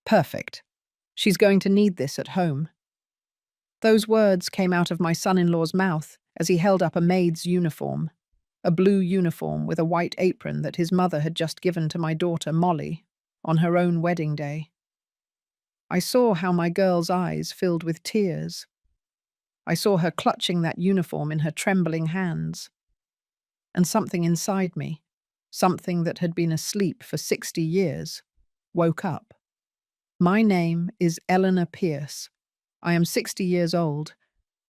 Perfect. She's going to need this at home. Those words came out of my son-in-law's mouth as he held up a maid's uniform, a blue uniform with a white apron that his mother had just given to my daughter Molly on her own wedding day. I saw how my girl's eyes filled with tears. I saw her clutching that uniform in her trembling hands. And something inside me, something that had been asleep for 60 years, woke up. My name is Eleanor Pierce. I am 60 years old,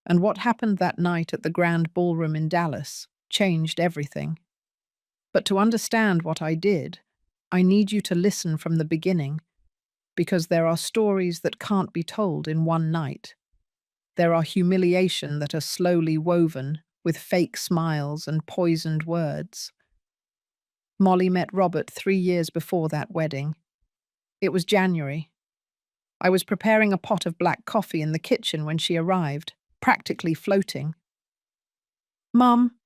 and what happened that night at the Grand Ballroom in Dallas changed everything. But to understand what I did, I need you to listen from the beginning, because there are stories that can't be told in one night. There are humiliation that are slowly woven with fake smiles and poisoned words. Molly met Robert 3 years before that wedding. It was January. I was preparing a pot of black coffee in the kitchen when she arrived, practically floating. "Mum,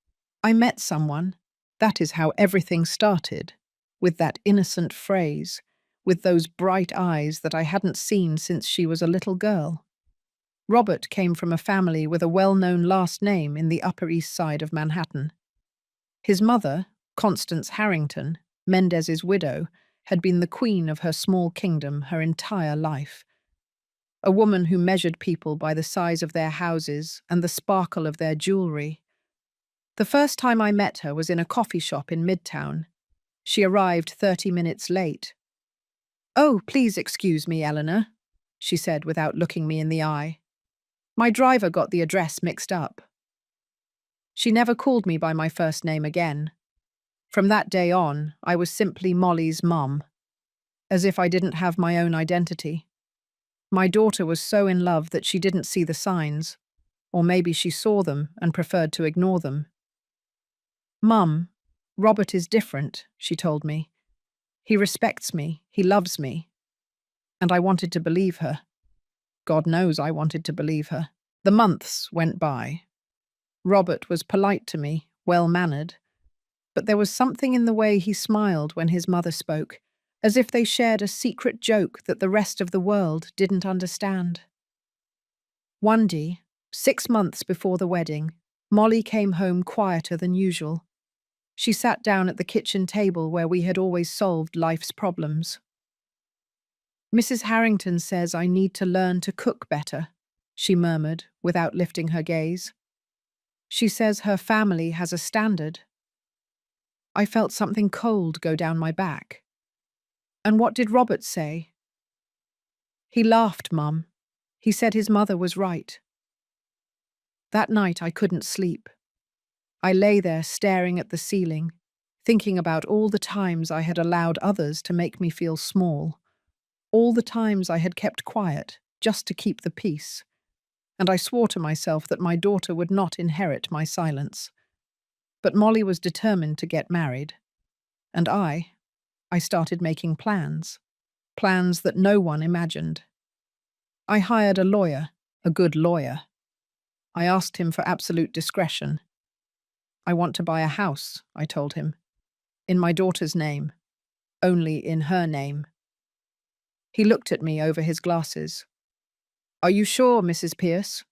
I met someone." That is how everything started, with that innocent phrase, with those bright eyes that I hadn't seen since she was a little girl. Robert came from a family with a well-known last name in the Upper East Side of Manhattan. His mother, Constance Harrington, Mendez's widow, had been the queen of her small kingdom her entire life. A woman who measured people by the size of their houses and the sparkle of their jewelry. The first time I met her was in a coffee shop in Midtown. She arrived 30 minutes late. "Oh, please excuse me, Eleanor," she said without looking me in the eye. "My driver got the address mixed up." She never called me by my first name again. From that day on, I was simply Molly's mum, as if I didn't have my own identity. My daughter was so in love that she didn't see the signs, or maybe she saw them and preferred to ignore them. "Mum, Robert is different," she told me. "He respects me, he loves me." And I wanted to believe her. God knows I wanted to believe her. The months went by. Robert was polite to me, well-mannered, but there was something in the way he smiled when his mother spoke, as if they shared a secret joke that the rest of the world didn't understand. One day, 6 months before the wedding, Molly came home quieter than usual. She sat down at the kitchen table where we had always solved life's problems. "Mrs. Harrington says I need to learn to cook better," she murmured without lifting her gaze. "She says her family has a standard." I felt something cold go down my back. "And what did Robert say?" "He laughed, Mum. He said his mother was right." That night I couldn't sleep. I lay there staring at the ceiling, thinking about all the times I had allowed others to make me feel small, all the times I had kept quiet just to keep the peace, and I swore to myself that my daughter would not inherit my silence. But Molly was determined to get married, and I started making plans, plans that no one imagined. I hired a lawyer, a good lawyer. I asked him for absolute discretion. "I want to buy a house," I told him, "in my daughter's name, only in her name." He looked at me over his glasses. "Are you sure, Mrs. Pierce?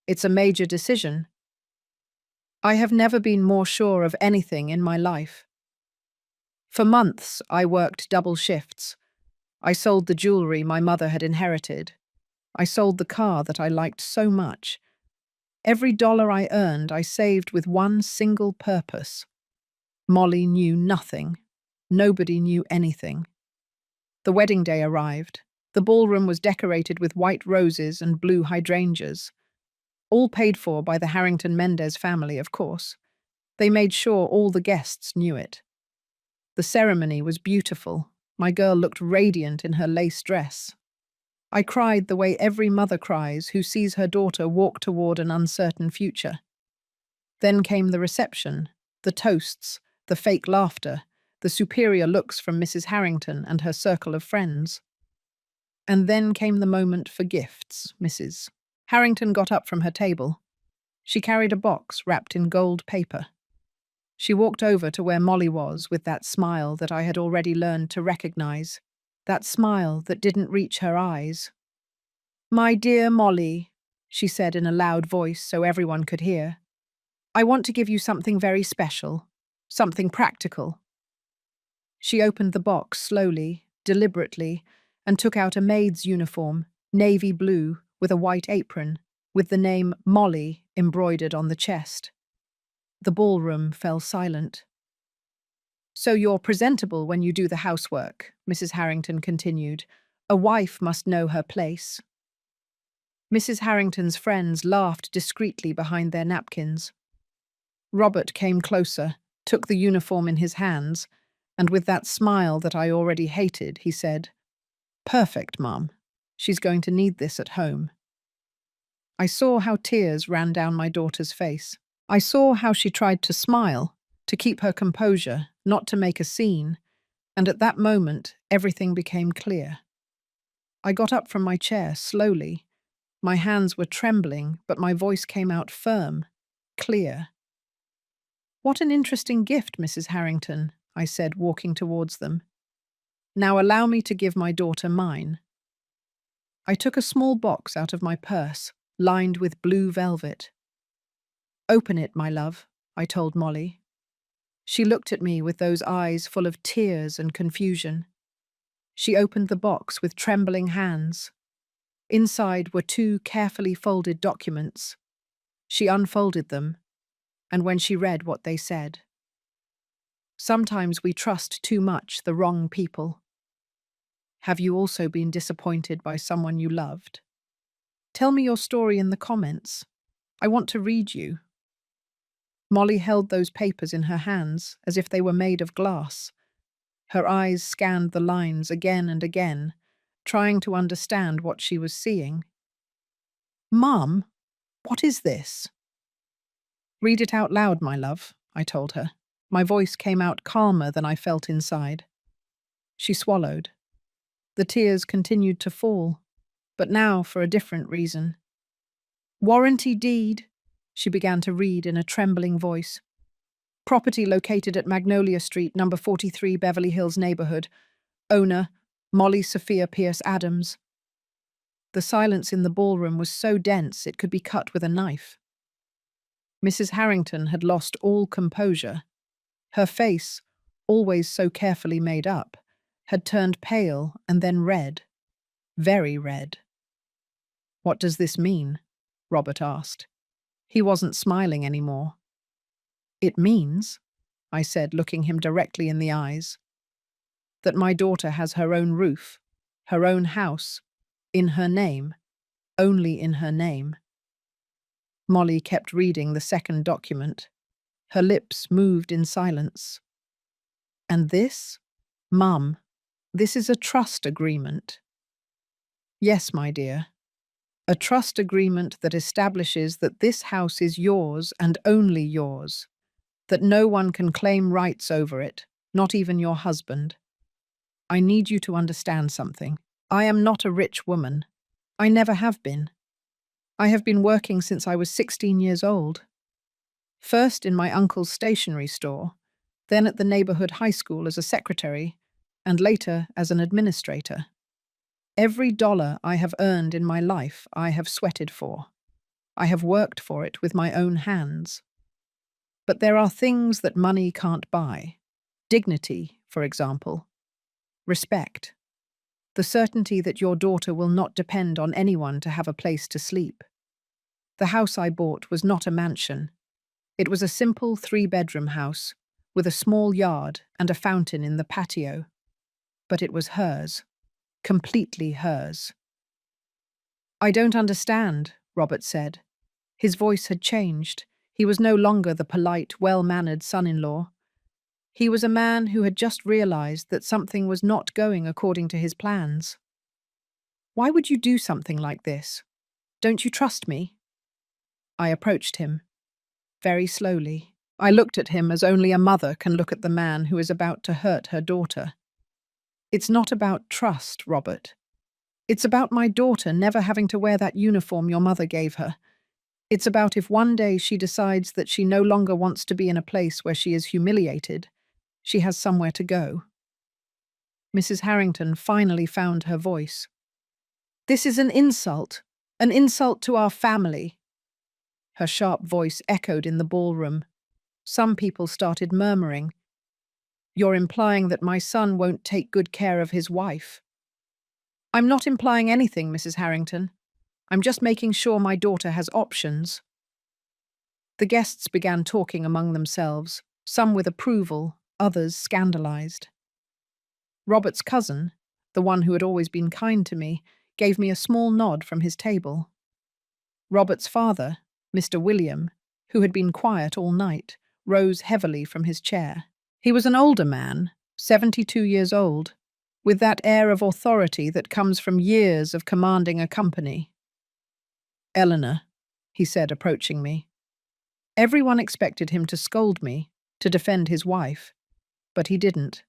It's a major decision." I have never been more sure of anything in my life. For months, I worked double shifts. I sold the jewelry my mother had inherited. I sold the car that I liked so much. Every dollar I earned, I saved with one single purpose. Molly knew nothing. Nobody knew anything. The wedding day arrived. The ballroom was decorated with white roses and blue hydrangeas. All paid for by the Harrington Mendez family, of course. They made sure all the guests knew it. The ceremony was beautiful. My girl looked radiant in her lace dress. I cried the way every mother cries who sees her daughter walk toward an uncertain future. Then came the reception, the toasts, the fake laughter, the superior looks from Mrs. Harrington and her circle of friends. And then came the moment for gifts. Mrs. Harrington got up from her table. She carried a box wrapped in gold paper. She walked over to where Molly was with that smile that I had already learned to recognize. that smile that didn't reach her eyes. "My dear Molly," she said in a loud voice so everyone could hear, "I want to give you something very special, something practical." She opened the box slowly, deliberately, and took out a maid's uniform, navy blue, with a white apron, with the name Molly embroidered on the chest. The ballroom fell silent. "So you're presentable when you do the housework," Mrs. Harrington continued. "A wife must know her place." Mrs. Harrington's friends laughed discreetly behind their napkins. Robert came closer, took the uniform in his hands, and with that smile that I already hated, he said, "Perfect, Mum. She's going to need this at home." I saw how tears ran down my daughter's face. I saw how she tried to smile, to keep her composure, not to make a scene, and at that moment, everything became clear. I got up from my chair slowly. My hands were trembling, but my voice came out firm, clear. "What an interesting gift, Mrs. Harrington," I said, walking towards them. "Now allow me to give my daughter mine." I took a small box out of my purse, lined with blue velvet. "Open it, my love," I told Molly. She looked at me with those eyes full of tears and confusion. She opened the box with trembling hands. Inside were two carefully folded documents. She unfolded them, and when she read what they said, "Sometimes we trust too much the wrong people. Have you also been disappointed by someone you loved? Tell me your story in the comments. I want to read you." Molly held those papers in her hands as if they were made of glass. Her eyes scanned the lines again and again, trying to understand what she was seeing. "Mum, what is this?" "Read it out loud, my love," I told her. My voice came out calmer than I felt inside. She swallowed. The tears continued to fall, but now for a different reason. "Warranty deed," she began to read in a trembling voice. "Property located at Magnolia Street, number 43, Beverly Hills neighborhood. Owner, Molly Sophia Pierce Adams." The silence in the ballroom was so dense it could be cut with a knife. Mrs. Harrington had lost all composure. Her face, always so carefully made up, had turned pale and then red, very red. "What does this mean?" Robert asked. He wasn't smiling anymore. "It means," I said, looking him directly in the eyes, "that my daughter has her own roof, her own house, in her name, only in her name." Molly kept reading the second document. Her lips moved in silence. "And this? Mum, this is a trust agreement." "Yes, my dear. A trust agreement that establishes that this house is yours and only yours, that no one can claim rights over it, not even your husband. I need you to understand something. I am not a rich woman. I never have been. I have been working since I was 16 years old. First in my uncle's stationery store, then at the neighborhood high school as a secretary, and later as an administrator. Every dollar I have earned in my life I have sweated for. I have worked for it with my own hands. But there are things that money can't buy. Dignity, for example. Respect. The certainty that your daughter will not depend on anyone to have a place to sleep. The house I bought was not a mansion. It was a simple 3-bedroom house, with a small yard and a fountain in the patio. But it was hers. Completely hers. "I don't understand," Robert said. His voice had changed. He was no longer the polite, well-mannered son-in-law. He was a man who had just realized that something was not going according to his plans. "Why would you do something like this? Don't you trust me?" I approached him, very slowly. I looked at him as only a mother can look at the man who is about to hurt her daughter. "It's not about trust, Robert. It's about my daughter never having to wear that uniform your mother gave her. It's about if one day she decides that she no longer wants to be in a place where she is humiliated, she has somewhere to go." Mrs. Harrington finally found her voice. "This is an insult to our family." Her sharp voice echoed in the ballroom. Some people started murmuring. "You're implying that my son won't take good care of his wife." "I'm not implying anything, Mrs. Harrington. I'm just making sure my daughter has options." The guests began talking among themselves, some with approval, others scandalized. Robert's cousin, the one who had always been kind to me, gave me a small nod from his table. Robert's father, Mr. William, who had been quiet all night, rose heavily from his chair. He was an older man, 72 years old, with that air of authority that comes from years of commanding a company. "Eleanor," he said, approaching me. Everyone expected him to scold me, to defend his wife, but he didn't.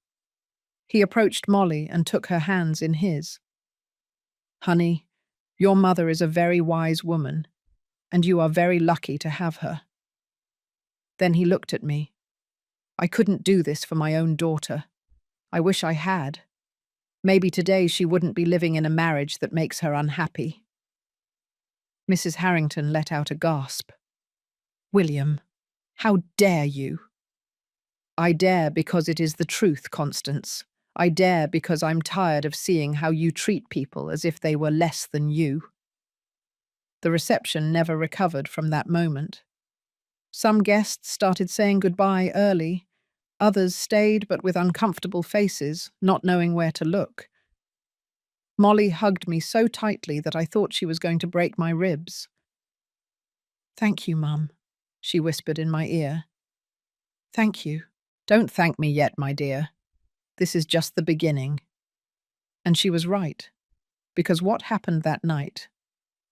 He approached Molly and took her hands in his. "Honey, your mother is a very wise woman, and you are very lucky to have her." Then he looked at me. "I couldn't do this for my own daughter. I wish I had. Maybe today she wouldn't be living in a marriage that makes her unhappy." Mrs. Harrington let out a gasp. "William, how dare you?" "I dare because it is the truth, Constance. I dare because I'm tired of seeing how you treat people as if they were less than you." The reception never recovered from that moment. Some guests started saying goodbye early. Others stayed, but with uncomfortable faces, not knowing where to look. Molly hugged me so tightly that I thought she was going to break my ribs. "Thank you, Mum," she whispered in my ear. "Thank you." "Don't thank me yet, my dear. This is just the beginning." And she was right, because what happened that night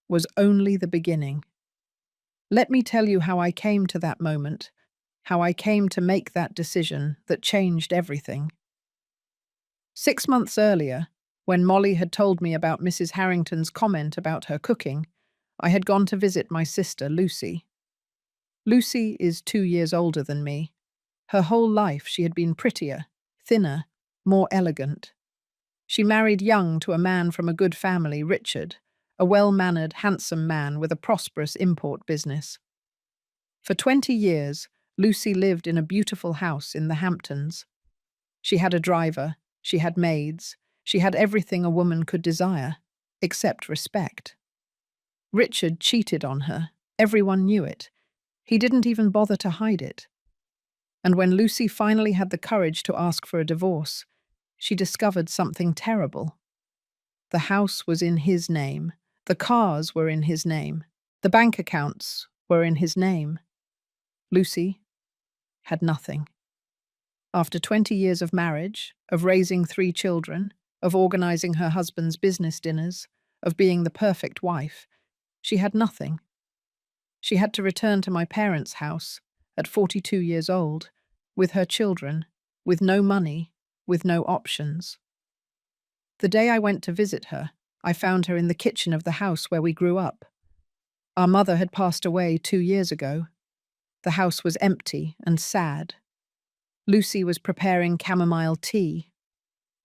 was only the beginning. Let me tell you how I came to that moment, how I came to make that decision that changed everything. 6 months earlier, when Molly had told me about Mrs. Harrington's comment about her cooking, I had gone to visit my sister, Lucy. Lucy is 2 years older than me. Her whole life she had been prettier, thinner, more elegant. She married young to a man from a good family, Richard, a well-mannered, handsome man with a prosperous import business. For 20 years, Lucy lived in a beautiful house in the Hamptons. She had a driver, she had maids, she had everything a woman could desire, except respect. Richard cheated on her. Everyone knew it. He didn't even bother to hide it. And when Lucy finally had the courage to ask for a divorce, she discovered something terrible. The house was in his name. The cars were in his name. The bank accounts were in his name. Lucy had nothing. After 20 years of marriage, of raising 3 children, of organizing her husband's business dinners, of being the perfect wife, she had nothing. She had to return to my parents' house, at 42 years old, with her children, with no money, with no options. The day I went to visit her, I found her in the kitchen of the house where we grew up. Our mother had passed away 2 years ago. The house was empty and sad. Lucy was preparing chamomile tea.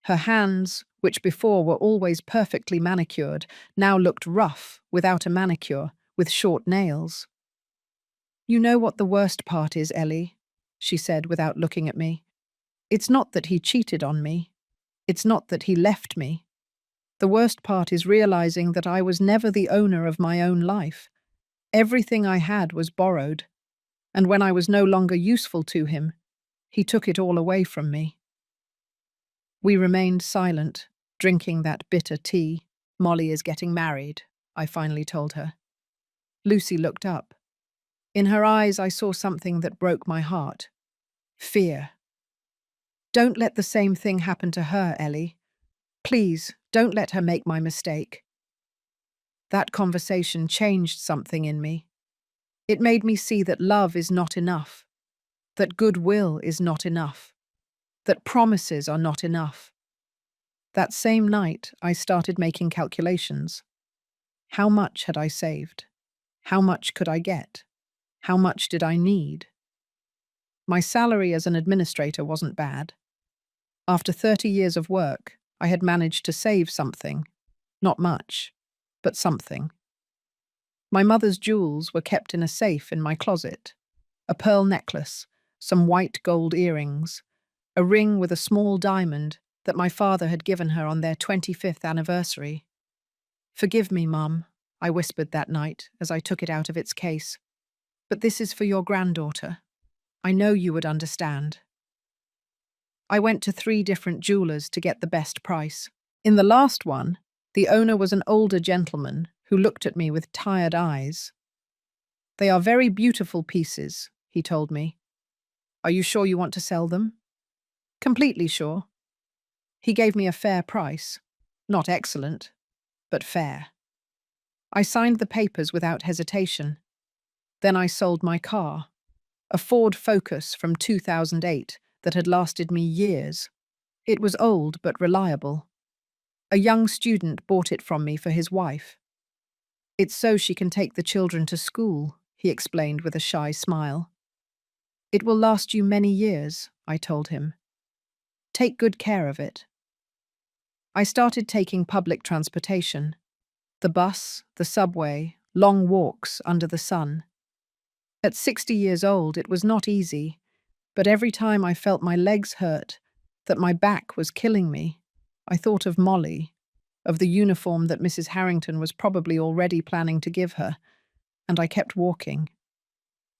Her hands, which before were always perfectly manicured, now looked rough, without a manicure, with short nails. "You know what the worst part is, Ellie," she said without looking at me. "It's not that he cheated on me. It's not that he left me. The worst part is realizing that I was never the owner of my own life. Everything I had was borrowed, and when I was no longer useful to him, he took it all away from me." We remained silent, drinking that bitter tea. "Molly is getting married," I finally told her. Lucy looked up. In her eyes I saw something that broke my heart. Fear. "Don't let the same thing happen to her, Ellie. Please, don't let her make my mistake." That conversation changed something in me. It made me see that love is not enough, that goodwill is not enough, that promises are not enough. That same night, I started making calculations. How much had I saved? How much could I get? How much did I need? My salary as an administrator wasn't bad. After 30 years of work, I had managed to save something. Not much, but something. My mother's jewels were kept in a safe in my closet. A pearl necklace, some white gold earrings, a ring with a small diamond that my father had given her on their 25th anniversary. "Forgive me, Mum," I whispered that night as I took it out of its case. "But this is for your granddaughter. I know you would understand." I went to 3 different jewelers to get the best price. In the last one, the owner was an older gentleman who looked at me with tired eyes. "They are very beautiful pieces," he told me. "Are you sure you want to sell them?" "Completely sure." He gave me a fair price. Not excellent, but fair. I signed the papers without hesitation. Then I sold my car, a Ford Focus from 2008 that had lasted me years. It was old but reliable. A young student bought it from me for his wife. "It's so she can take the children to school," he explained with a shy smile. "It will last you many years," I told him. "Take good care of it." I started taking public transportation. The bus, the subway, long walks under the sun. At 60 years old, it was not easy, but every time I felt my legs hurt, that my back was killing me, I thought of Molly, of the uniform that Mrs. Harrington was probably already planning to give her, and I kept walking.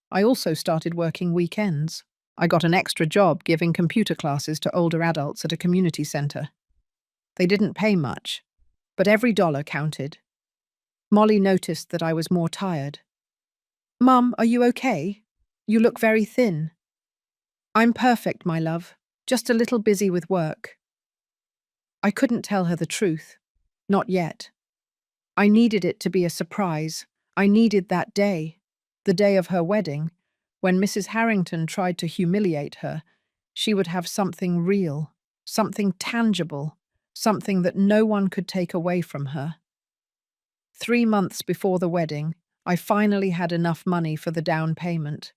I also started working weekends. I got an extra job giving computer classes to older adults at a community center. They didn't pay much, but every dollar counted. Molly noticed that I was more tired. "Mum, are you okay? You look very thin." "I'm perfect, my love. Just a little busy with work." I couldn't tell her the truth. Not yet. I needed it to be a surprise. I needed that day, the day of her wedding, when Mrs. Harrington tried to humiliate her. She would have something real, something tangible, something that no one could take away from her. 3 months before the wedding, I finally had enough money for the down payment.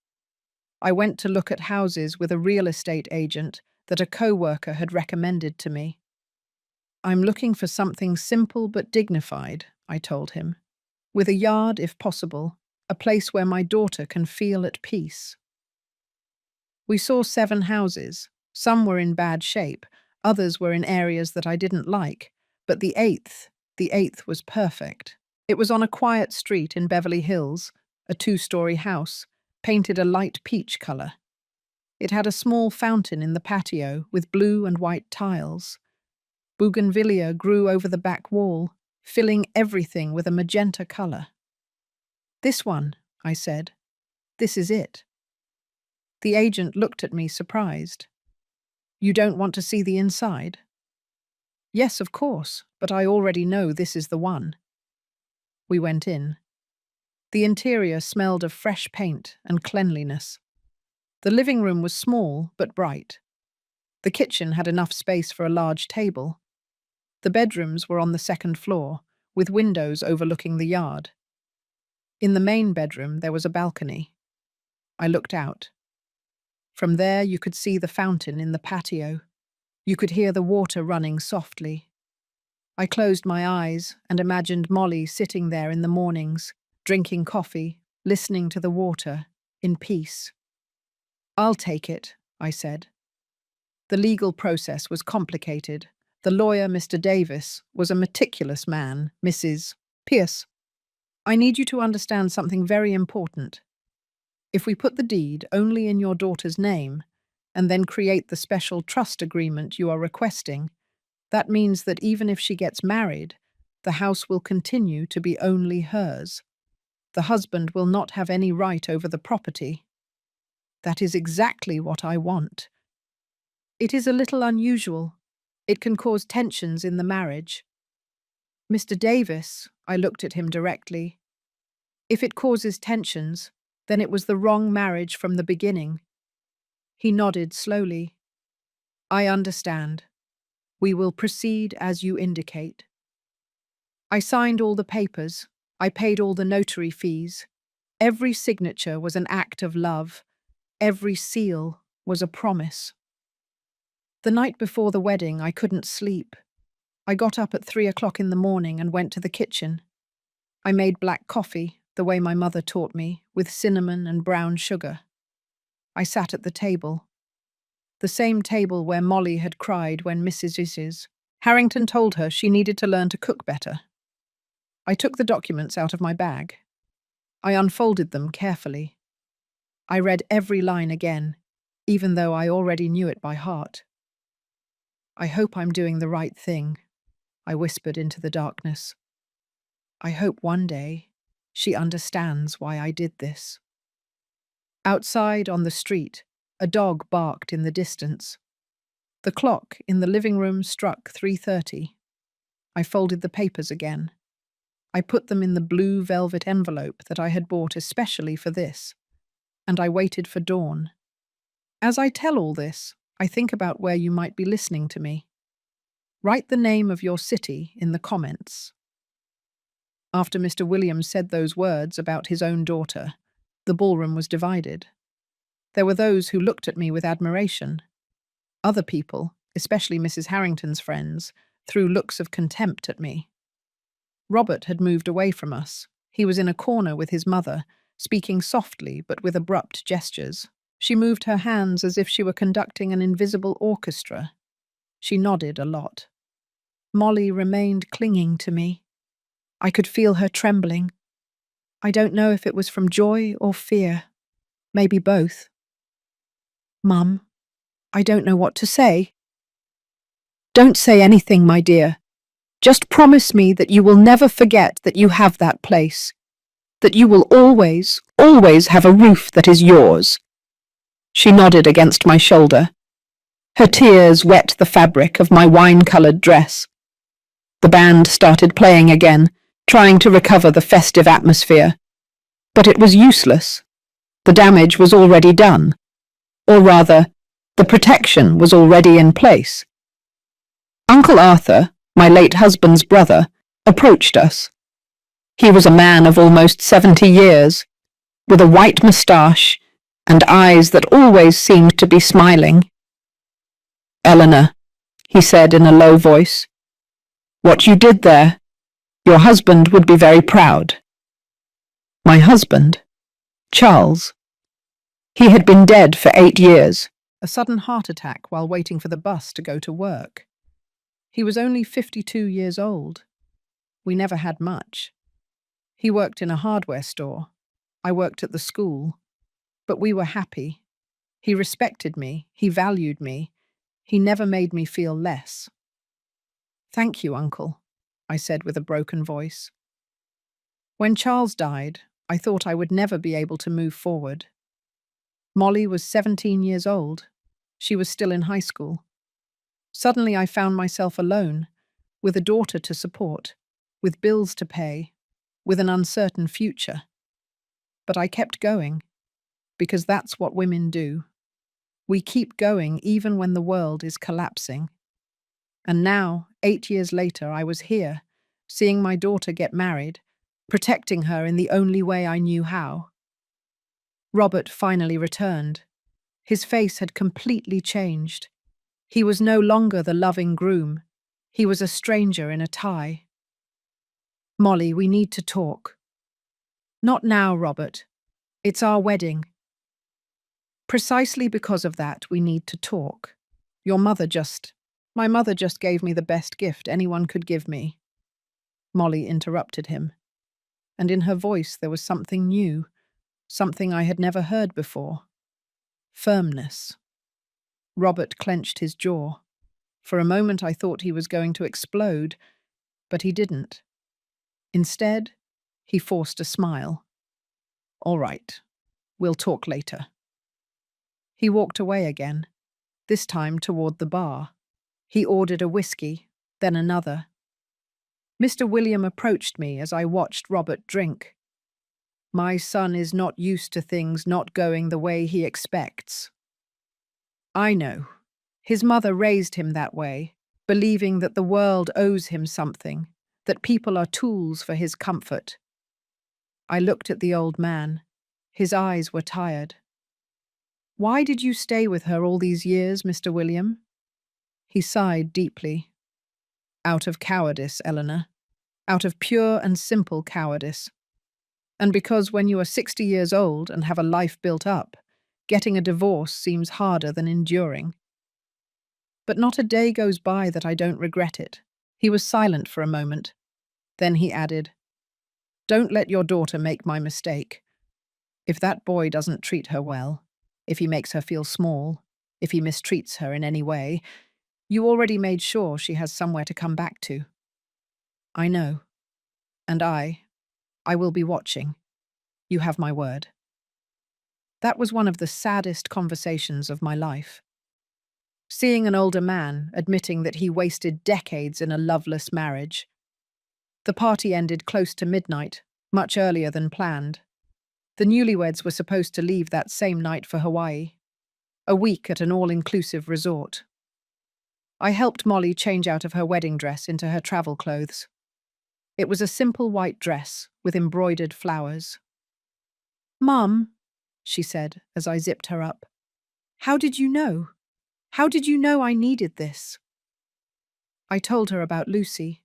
I went to look at houses with a real estate agent that a co-worker had recommended to me. "I'm looking for something simple but dignified," I told him. "With a yard, if possible, a place where my daughter can feel at peace." We saw 7 houses. Some were in bad shape, others were in areas that I didn't like, but the eighth was perfect. It was on a quiet street in Beverly Hills, a 2-story house, painted a light peach color. It had a small fountain in the patio with blue and white tiles. Bougainvillea grew over the back wall, filling everything with a magenta color. "This one," I said. "This is it." The agent looked at me surprised. "You don't want to see the inside?" "Yes, of course, but I already know this is the one." We went in. The interior smelled of fresh paint and cleanliness. The living room was small but bright. The kitchen had enough space for a large table. The bedrooms were on the 2nd floor, with windows overlooking the yard. In the main bedroom there was a balcony. I looked out. From there you could see the fountain in the patio. You could hear the water running softly. I closed my eyes and imagined Molly sitting there in the mornings, drinking coffee, listening to the water, in peace. "I'll take it," I said. The legal process was complicated. The lawyer, Mr. Davis, was a meticulous man, Mrs. Pierce. "I need you to understand something very important. If we put the deed only in your daughter's name, and then create the special trust agreement you are requesting, that means that even if she gets married, the house will continue to be only hers. The husband will not have any right over the property." "That is exactly what I want." "It is a little unusual. It can cause tensions in the marriage." "Mr. Davis," I looked at him directly, "if it causes tensions, then it was the wrong marriage from the beginning." He nodded slowly. "I understand. We will proceed as you indicate." I signed all the papers. I paid all the notary fees. Every signature was an act of love. Every seal was a promise. The night before the wedding, I couldn't sleep. I got up at 3 o'clock in the morning and went to the kitchen. I made black coffee, the way my mother taught me, with cinnamon and brown sugar. I sat at the table, the same table where Molly had cried when Mrs. Harrington told her she needed to learn to cook better. I took the documents out of my bag. I unfolded them carefully. I read every line again, even though I already knew it by heart. I hope I'm doing the right thing, I whispered into the darkness. I hope one day she understands why I did this. Outside on the street, a dog barked in the distance. The clock in the living room struck 3:30. I folded the papers again. I put them in the blue velvet envelope that I had bought especially for this, and I waited for dawn. As I tell all this, I think about where you might be listening to me. Write the name of your city in the comments. After Mr. Williams said those words about his own daughter, the ballroom was divided. There were those who looked at me with admiration. Other people, especially Mrs. Harrington's friends, threw looks of contempt at me. Robert had moved away from us. He was in a corner with his mother, speaking softly but with abrupt gestures. She moved her hands as if she were conducting an invisible orchestra. She nodded a lot. Molly remained clinging to me. I could feel her trembling. I don't know if it was from joy or fear. Maybe both. Mum, I don't know what to say. Don't say anything, my dear. Just promise me that you will never forget that you have that place. That you will always, always have a roof that is yours. She nodded against my shoulder. Her tears wet the fabric of my wine-coloured dress. The band started playing again, trying to recover the festive atmosphere. But it was useless. The damage was already done. Or rather, the protection was already in place. Uncle Arthur, my late husband's brother, approached us. He was a man of almost 70 years, with a white moustache and eyes that always seemed to be smiling. "Eleanor," he said in a low voice, "what you did there, your husband would be very proud." My husband, Charles. He had been dead for 8 years. A sudden heart attack while waiting for the bus to go to work. He was only 52 years old. We never had much. He worked in a hardware store. I worked at the school. But we were happy. He respected me. He valued me. He never made me feel less. "Thank you, Uncle," I said with a broken voice. When Charles died, I thought I would never be able to move forward. Molly was 17 years old. She was still in high school. Suddenly I found myself alone, with a daughter to support, with bills to pay, with an uncertain future. But I kept going, because that's what women do. We keep going even when the world is collapsing. And now, 8 years later, I was here, seeing my daughter get married, protecting her in the only way I knew how. Robert finally returned. His face had completely changed. He was no longer the loving groom. He was a stranger in a tie. "Molly, we need to talk." "Not now, Robert. It's our wedding." "Precisely because of that, we need to talk. My mother just gave me the best gift anyone could give me." Molly interrupted him, and in her voice there was something new, something I had never heard before. Firmness. Robert clenched his jaw. For a moment I thought he was going to explode, but he didn't. Instead, he forced a smile. "All right, we'll talk later." He walked away again, this time toward the bar. He ordered a whiskey, then another. Mr. William approached me as I watched Robert drink. "My son is not used to things not going the way he expects." "I know. His mother raised him that way, believing that the world owes him something, that people are tools for his comfort." I looked at the old man. His eyes were tired. "Why did you stay with her all these years, Mr. William?" He sighed deeply. Out of cowardice, Eleanor. Out of pure and simple cowardice. And because when you are 60 years old and have a life built up, getting a divorce seems harder than enduring. But not a day goes by that I don't regret it. He was silent for a moment. Then he added, "Don't let your daughter make my mistake. If that boy doesn't treat her well, if he makes her feel small, if he mistreats her in any way, you already made sure she has somewhere to come back to." "I know. And I will be watching. You have my word." That was one of the saddest conversations of my life. Seeing an older man admitting that he wasted decades in a loveless marriage. The party ended close to midnight, much earlier than planned. The newlyweds were supposed to leave that same night for Hawaii, a week at an all-inclusive resort. I helped Molly change out of her wedding dress into her travel clothes. It was a simple white dress with embroidered flowers. "Mum," she said as I zipped her up, "how did you know? How did you know I needed this?" I told her about Lucy,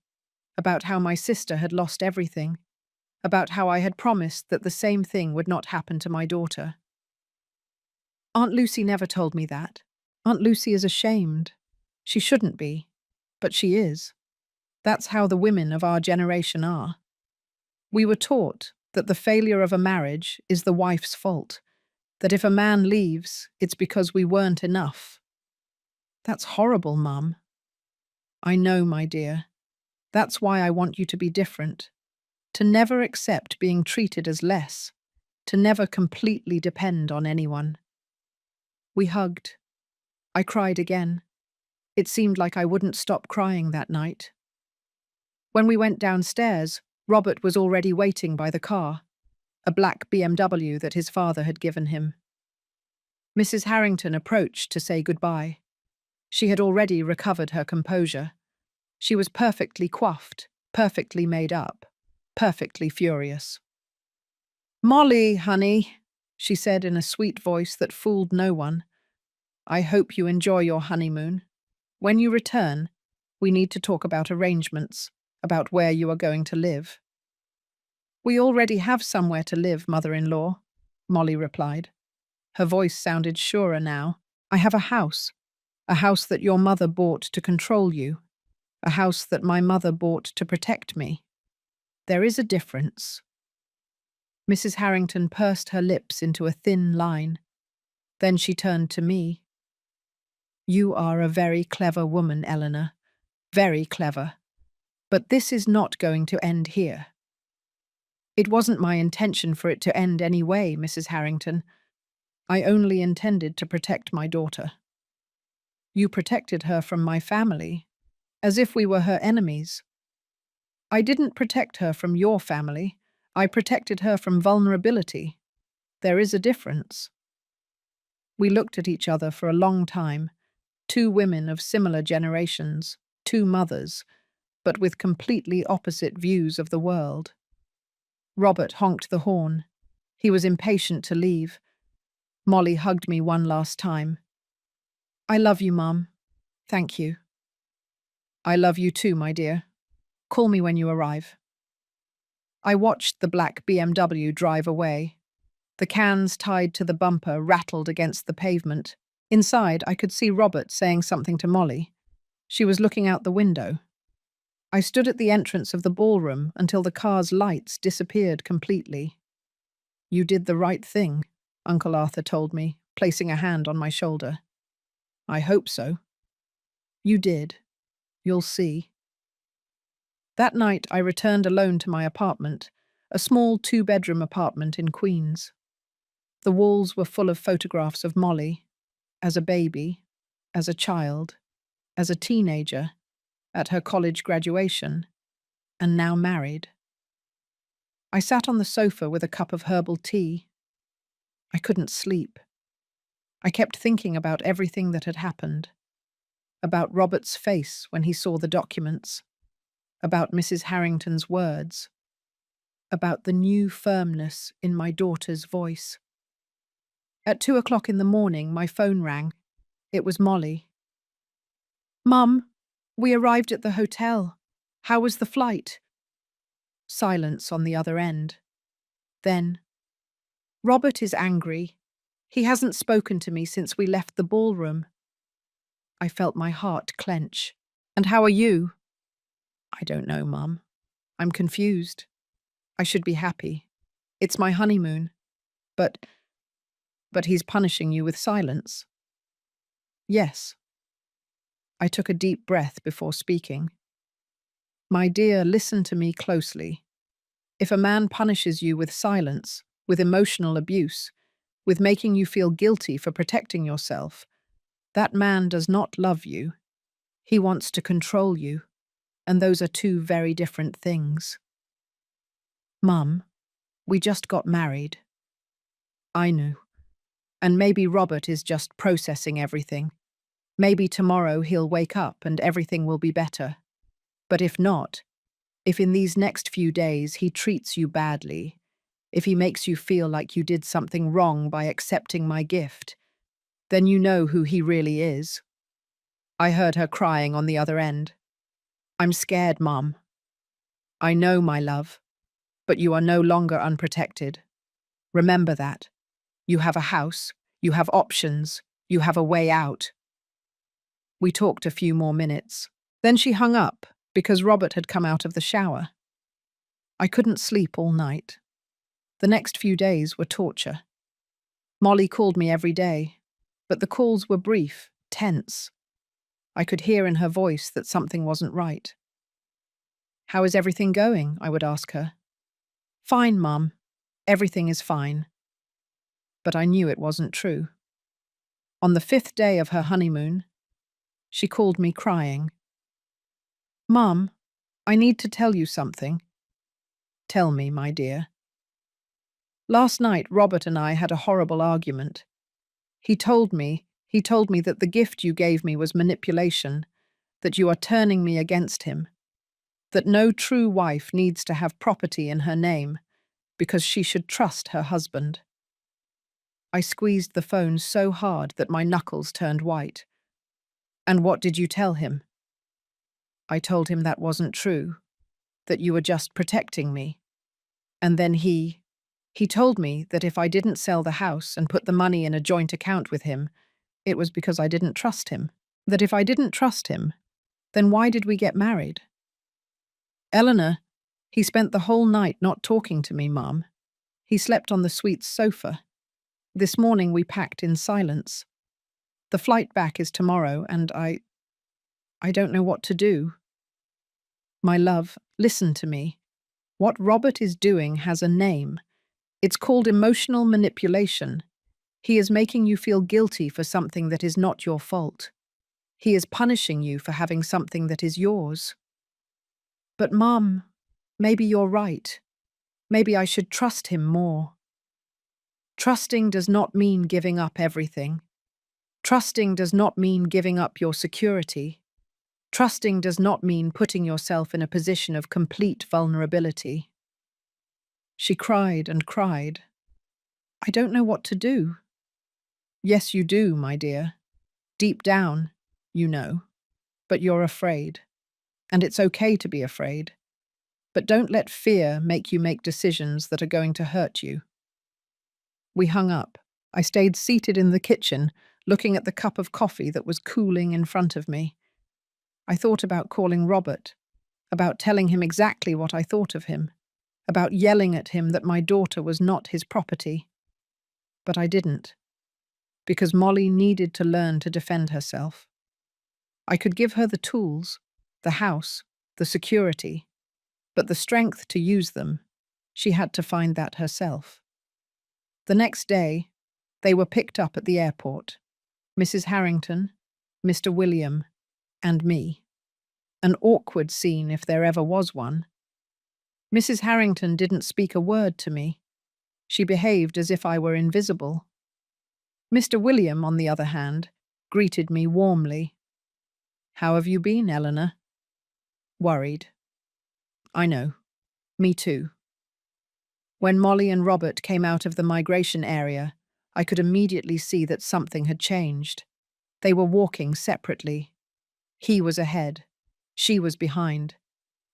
about how my sister had lost everything, about how I had promised that the same thing would not happen to my daughter. "Aunt Lucy never told me that. Aunt Lucy is ashamed. She shouldn't be, but she is. That's how the women of our generation are. We were taught that the failure of a marriage is the wife's fault, that if a man leaves, it's because we weren't enough." "That's horrible, Mum." "I know, my dear. That's why I want you to be different. To never accept being treated as less. To never completely depend on anyone." We hugged. I cried again. It seemed like I wouldn't stop crying that night. When we went downstairs, Robert was already waiting by the car, a black BMW that his father had given him. Mrs. Harrington approached to say goodbye. She had already recovered her composure. She was perfectly coiffed, perfectly made up, perfectly furious. "Molly, honey," she said in a sweet voice that fooled no one, "I hope you enjoy your honeymoon. When you return, we need to talk about arrangements, about where you are going to live." "We already have somewhere to live, mother-in-law," Molly replied. Her voice sounded surer now. "I have a house that your mother bought to control you, a house that my mother bought to protect me. There is a difference." Mrs. Harrington pursed her lips into a thin line. Then she turned to me. "You are a very clever woman, Eleanor. Very clever. But this is not going to end here." "It wasn't my intention for it to end anyway, Mrs. Harrington. I only intended to protect my daughter." "You protected her from my family, as if we were her enemies." "I didn't protect her from your family. I protected her from vulnerability. There is a difference." We looked at each other for a long time, two women of similar generations, two mothers, but with completely opposite views of the world. Robert honked the horn. He was impatient to leave. Molly hugged me one last time. "I love you, Mum. Thank you." "I love you too, my dear. Call me when you arrive." I watched the black BMW drive away. The cans tied to the bumper rattled against the pavement. Inside, I could see Robert saying something to Molly. She was looking out the window. I stood at the entrance of the ballroom until the car's lights disappeared completely. "You did the right thing," Uncle Arthur told me, placing a hand on my shoulder. "I hope so." "You did. You'll see." That night, I returned alone to my apartment, a small two-bedroom apartment in Queens. The walls were full of photographs of Molly, as a baby, as a child, as a teenager, at her college graduation, and now married. I sat on the sofa with a cup of herbal tea. I couldn't sleep. I kept thinking about everything that had happened, about Robert's face when he saw the documents, about Mrs. Harrington's words, about the new firmness in my daughter's voice. At 2 o'clock in the morning, my phone rang. It was Molly. "Mum, We arrived at the hotel. How was the flight? Silence on the other end. Then, Robert is angry. He hasn't spoken to me since we left the ballroom. I felt my heart clench. And how are you? I don't know, Mum. I'm confused. I should be happy. It's my honeymoon. But he's punishing you with silence. Yes. I took a deep breath before speaking. My dear, listen to me closely. If a man punishes you with silence, with emotional abuse, with making you feel guilty for protecting yourself, that man does not love you. He wants to control you, and those are two very different things. Mum, we just got married. I knew. And maybe Robert is just processing everything. Maybe tomorrow he'll wake up and everything will be better. But if not, if in these next few days he treats you badly, if he makes you feel like you did something wrong by accepting my gift, then you know who he really is. I heard her crying on the other end. I'm scared, Mum. I know, my love, but you are no longer unprotected. Remember that. You have a house, you have options, you have a way out. We talked a few more minutes. Then she hung up because Robert had come out of the shower. I couldn't sleep all night. The next few days were torture. Molly called me every day, but the calls were brief, tense. I could hear in her voice that something wasn't right. How is everything going? I would ask her. Fine, Mum. Everything is fine. But I knew it wasn't true. On the 5th day of her honeymoon, she called me crying. Mum, I need to tell you something. Tell me, my dear. Last night, Robert and I had a horrible argument. He told me that the gift you gave me was manipulation, that you are turning me against him, that no true wife needs to have property in her name because she should trust her husband. I squeezed the phone so hard that my knuckles turned white. And what did you tell him? I told him that wasn't true, that you were just protecting me. And then he told me that if I didn't sell the house and put the money in a joint account with him, it was because I didn't trust him. That if I didn't trust him, then why did we get married? Eleanor, he spent the whole night not talking to me, Mum. He slept on the suite sofa. This morning we packed in silence. The flight back is tomorrow, and I don't know what to do. My love, listen to me. What Robert is doing has a name. It's called emotional manipulation. He is making you feel guilty for something that is not your fault. He is punishing you for having something that is yours. But Mum, maybe you're right. Maybe I should trust him more. Trusting does not mean giving up everything. Trusting does not mean giving up your security. Trusting does not mean putting yourself in a position of complete vulnerability. She cried and cried. I don't know what to do. Yes, you do, my dear. Deep down, you know. But you're afraid. And it's okay to be afraid. But don't let fear make you make decisions that are going to hurt you. We hung up. I stayed seated in the kitchen, looking at the cup of coffee that was cooling in front of me. I thought about calling Robert, about telling him exactly what I thought of him, about yelling at him that my daughter was not his property. But I didn't, because Molly needed to learn to defend herself. I could give her the tools, the house, the security, but the strength to use them, she had to find that herself. The next day, they were picked up at the airport. Mrs. Harrington, Mr. William, and me. An awkward scene if there ever was one. Mrs. Harrington didn't speak a word to me. She behaved as if I were invisible. Mr. William, on the other hand, greeted me warmly. How have you been, Eleanor? Worried. I know. Me too. When Molly and Robert came out of the migration area, I could immediately see that something had changed. They were walking separately. He was ahead, She was behind,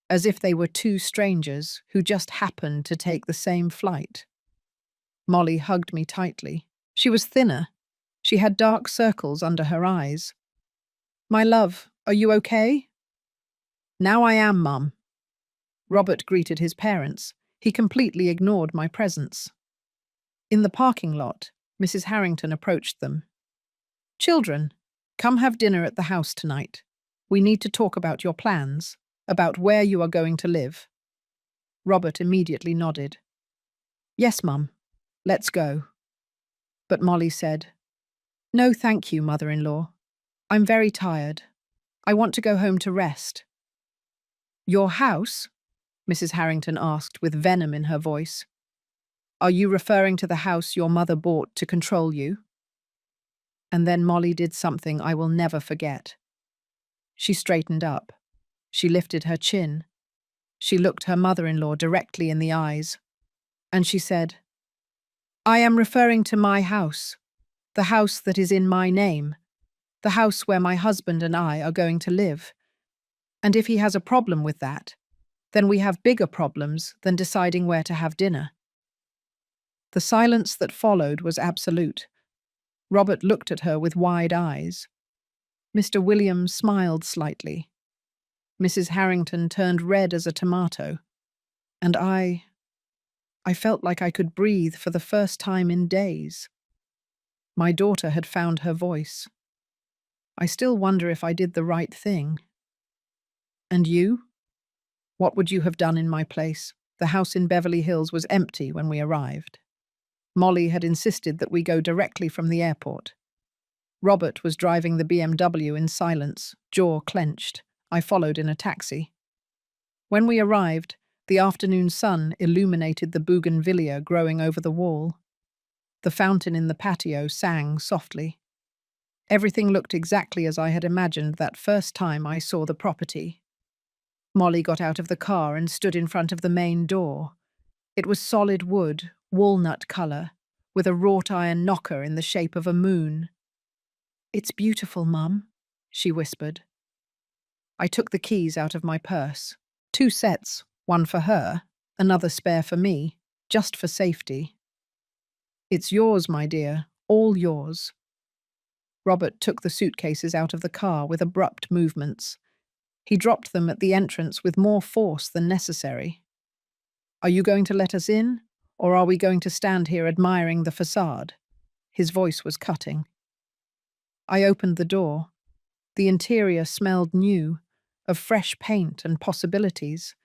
as if they were two strangers who just happened to take the same flight. Molly hugged me tightly. She was thinner. She had dark circles under her eyes. "My love, are you okay?" "Now I am, Mum." Robert greeted his parents. He completely ignored my presence. In the parking lot, Mrs. Harrington approached them. "Children, come have dinner at the house tonight. We need to talk about your plans, about where you are going to live." Robert immediately nodded. "Yes, Mum. Let's go." But Molly said, "No, thank you, mother-in-law. I'm very tired. I want to go home to rest." "Your house?" Mrs. Harrington asked with venom in her voice. "Are you referring to the house your mother bought to control you?" And then Molly did something I will never forget. She straightened up. She lifted her chin. She looked her mother-in-law directly in the eyes. And she said, "I am referring to my house, the house that is in my name, the house where my husband and I are going to live. And if he has a problem with that, then we have bigger problems than deciding where to have dinner." The silence that followed was absolute. Robert looked at her with wide eyes. Mr. Williams smiled slightly. Mrs. Harrington turned red as a tomato. And I felt like I could breathe for the first time in days. My daughter had found her voice. I still wonder if I did the right thing. And you? What would you have done in my place? The house in Beverly Hills was empty when we arrived. Molly had insisted that we go directly from the airport. Robert was driving the BMW in silence, jaw clenched. I followed in a taxi. When we arrived, the afternoon sun illuminated the bougainvillea growing over the wall. The fountain in the patio sang softly. Everything looked exactly as I had imagined that first time I saw the property. Molly got out of the car and stood in front of the main door. It was solid wood, walnut color, with a wrought iron knocker in the shape of a moon. "It's beautiful, Mum," she whispered. I took the keys out of my purse. 2 sets, one for her, another spare for me, just for safety. "It's yours, my dear, all yours." Robert took the suitcases out of the car with abrupt movements. He dropped them at the entrance with more force than necessary. "Are you going to let us in, or are we going to stand here admiring the facade?" His voice was cutting. I opened the door. The interior smelled new, of fresh paint and possibilities.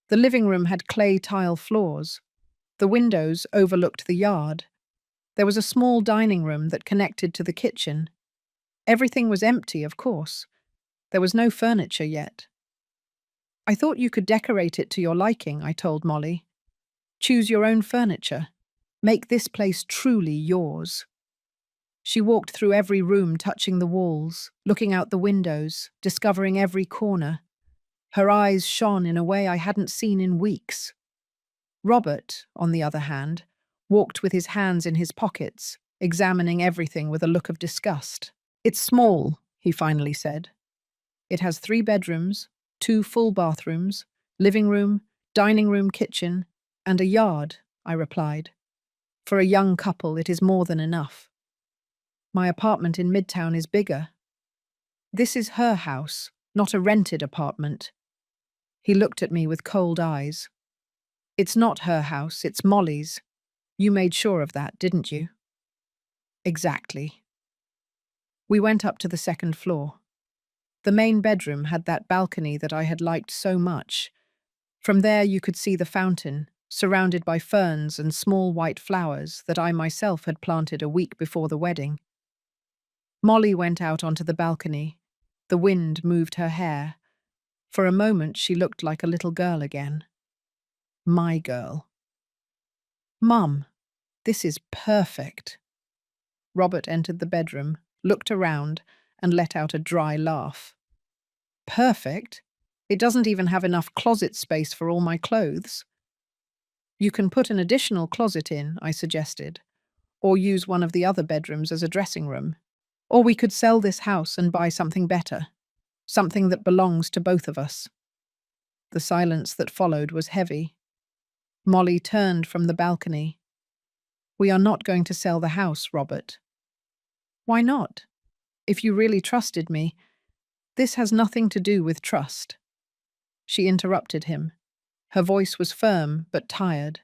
The living room had clay tile floors. The windows overlooked the yard. There was a small dining room that connected to the kitchen. Everything was empty, of course. There was no furniture yet. "I thought you could decorate it to your liking," I told Molly. "Choose your own furniture. Make this place truly yours." She walked through every room, touching the walls, looking out the windows, discovering every corner. Her eyes shone in a way I hadn't seen in weeks. Robert, on the other hand, walked with his hands in his pockets, examining everything with a look of disgust. "It's small," he finally said. "It has 3 bedrooms, 2 full bathrooms, living room, dining room, kitchen, and a yard," I replied. "For a young couple, it is more than enough. My apartment in Midtown is bigger. This is her house, not a rented apartment." He looked at me with cold eyes. "It's not her house, it's Molly's. You made sure of that, didn't you?" "Exactly." We went up to the second floor. The main bedroom had that balcony that I had liked so much. From there you could see the fountain, surrounded by ferns and small white flowers that I myself had planted a week before the wedding. Molly went out onto the balcony. The wind moved her hair. For a moment she looked like a little girl again. My girl. "Mum, this is perfect." Robert entered the bedroom, looked around, and let out a dry laugh. "Perfect? It doesn't even have enough closet space for all my clothes." "You can put an additional closet in," I suggested, "or use one of the other bedrooms as a dressing room. Or we could sell this house and buy something better." something that belongs to both of us. The silence that followed was heavy. Molly turned from the balcony. We are not going to sell the house, Robert. Why not? If you really trusted me, this has nothing to do with trust. She interrupted him. Her voice was firm but tired.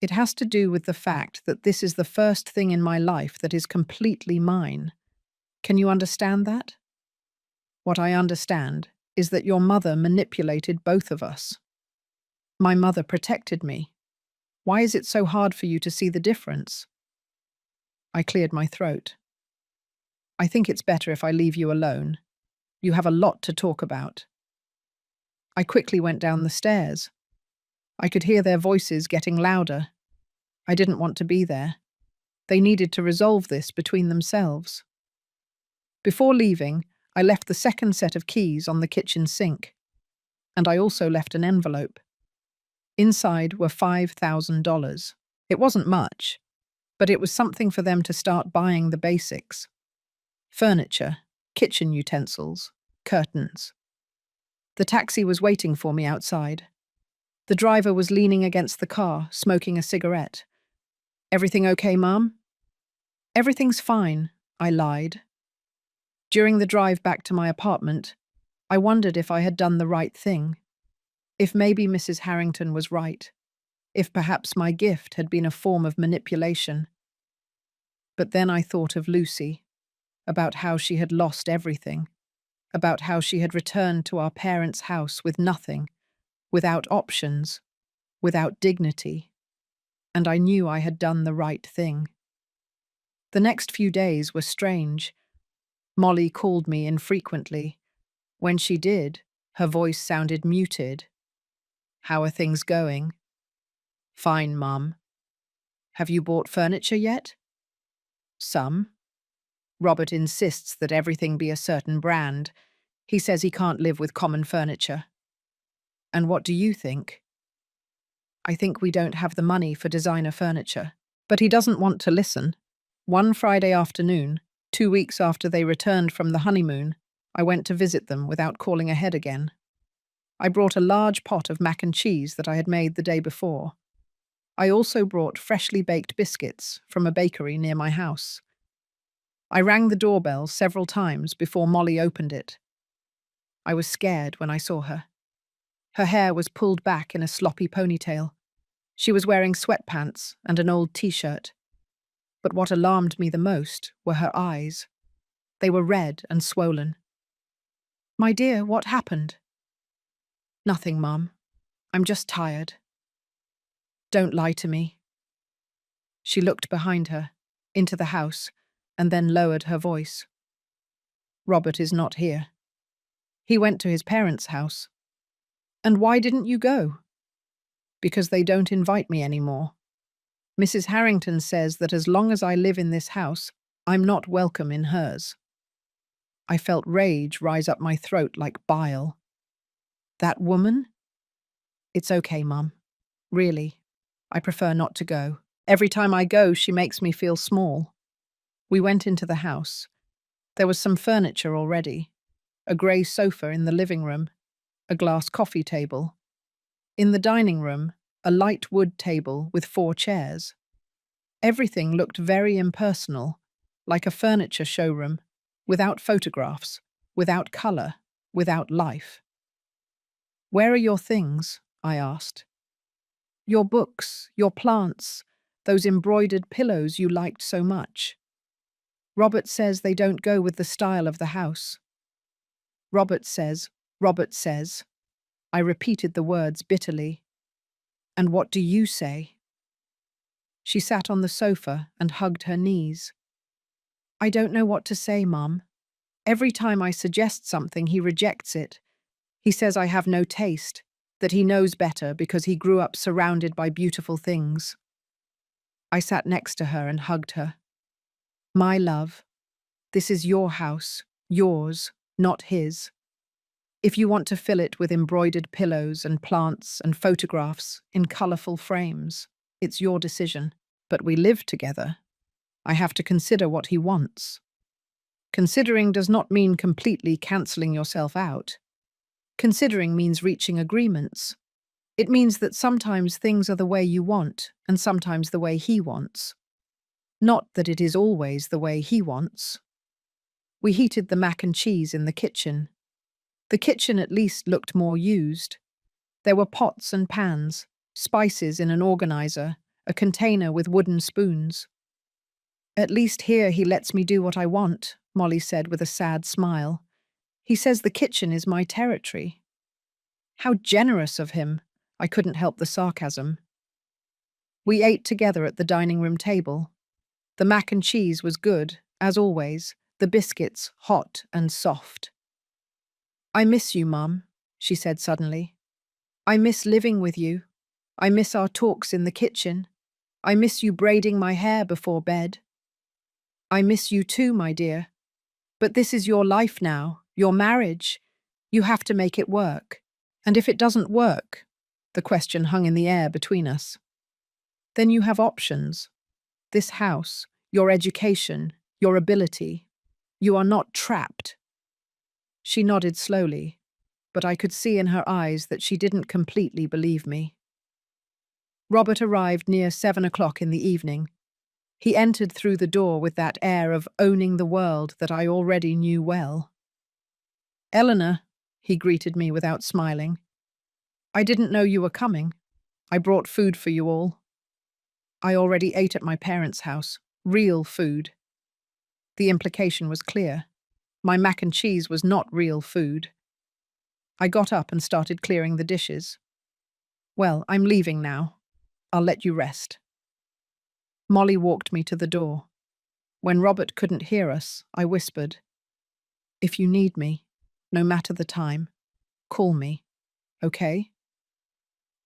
It has to do with the fact that this is the first thing in my life that is completely mine. Can you understand that? What I understand is that your mother manipulated both of us. My mother protected me. Why is it so hard for you to see the difference? I cleared my throat. I think it's better if I leave you alone. You have a lot to talk about. I quickly went down the stairs. I could hear their voices getting louder. I didn't want to be there. They needed to resolve this between themselves. Before leaving, I left the second set of keys on the kitchen sink. And I also left an envelope. Inside were $5,000. It wasn't much, but it was something for them to start buying the basics. Furniture, kitchen utensils, curtains. The taxi was waiting for me outside. The driver was leaning against the car, smoking a cigarette. Everything okay, Mum? Everything's fine, I lied. During the drive back to my apartment, I wondered if I had done the right thing. If maybe Mrs. Harrington was right. If perhaps my gift had been a form of manipulation. But then I thought of Lucy, about how she had lost everything, about how she had returned to our parents' house with nothing, without options, without dignity, and I knew I had done the right thing. The next few days were strange. Molly called me infrequently. When she did, her voice sounded muted. How are things going? Fine, Mum. Have you bought furniture yet? Some. Robert insists that everything be a certain brand. He says he can't live with common furniture. And what do you think? I think we don't have the money for designer furniture. But he doesn't want to listen. One Friday afternoon, 2 weeks after they returned from the honeymoon, I went to visit them without calling ahead again. I brought a large pot of mac and cheese that I had made the day before. I also brought freshly baked biscuits from a bakery near my house. I rang the doorbell several times before Molly opened it. I was scared when I saw her. Her hair was pulled back in a sloppy ponytail. She was wearing sweatpants and an old t-shirt. But what alarmed me the most were her eyes. They were red and swollen. My dear, what happened? Nothing, Mum. I'm just tired. Don't lie to me. She looked behind her, into the house, and then lowered her voice. Robert is not here. He went to his parents' house. And why didn't you go? Because they don't invite me anymore. Mrs. Harrington says that as long as I live in this house, I'm not welcome in hers. I felt rage rise up my throat like bile. That woman? It's okay, Mum. Really. I prefer not to go. Every time I go, she makes me feel small. We went into the house. There was some furniture already. A grey sofa in the living room. A glass coffee table. In the dining room, a light wood table with 4 chairs. Everything looked very impersonal, like a furniture showroom, without photographs, without colour, without life. Where are your things? I asked. Your books, your plants, those embroidered pillows you liked so much. Robert says they don't go with the style of the house. Robert says. I repeated the words bitterly. And what do you say? She sat on the sofa and hugged her knees. I don't know what to say, Mum. Every time I suggest something, he rejects it. He says I have no taste, that he knows better because he grew up surrounded by beautiful things. I sat next to her and hugged her. My love, this is your house, yours, not his. If you want to fill it with embroidered pillows and plants and photographs in colourful frames, it's your decision. But we live together. I have to consider what he wants. Considering does not mean completely cancelling yourself out. Considering means reaching agreements. It means that sometimes things are the way you want and sometimes the way he wants. Not that it is always the way he wants. We heated the mac and cheese in the kitchen. The kitchen at least looked more used. There were pots and pans, spices in an organizer, a container with wooden spoons. At least here he lets me do what I want, Molly said with a sad smile. He says the kitchen is my territory. How generous of him! I couldn't help the sarcasm. We ate together at the dining room table. The mac and cheese was good, as always, the biscuits hot and soft. I miss you, Mum, she said suddenly. I miss living with you. I miss our talks in the kitchen. I miss you braiding my hair before bed. I miss you too, my dear. But this is your life now, your marriage. You have to make it work. And if it doesn't work, the question hung in the air between us. Then you have options. This house, your education, your ability. You are not trapped. She nodded slowly, but I could see in her eyes that she didn't completely believe me. Robert arrived near 7 o'clock in the evening. He entered through the door with that air of owning the world that I already knew well. Eleanor, he greeted me without smiling. I didn't know you were coming. I brought food for you all. I already ate at my parents' house. Real food. The implication was clear. My mac and cheese was not real food. I got up and started clearing the dishes. Well, I'm leaving now. I'll let you rest. Molly walked me to the door. When Robert couldn't hear us, I whispered, If you need me, no matter the time, call me, okay?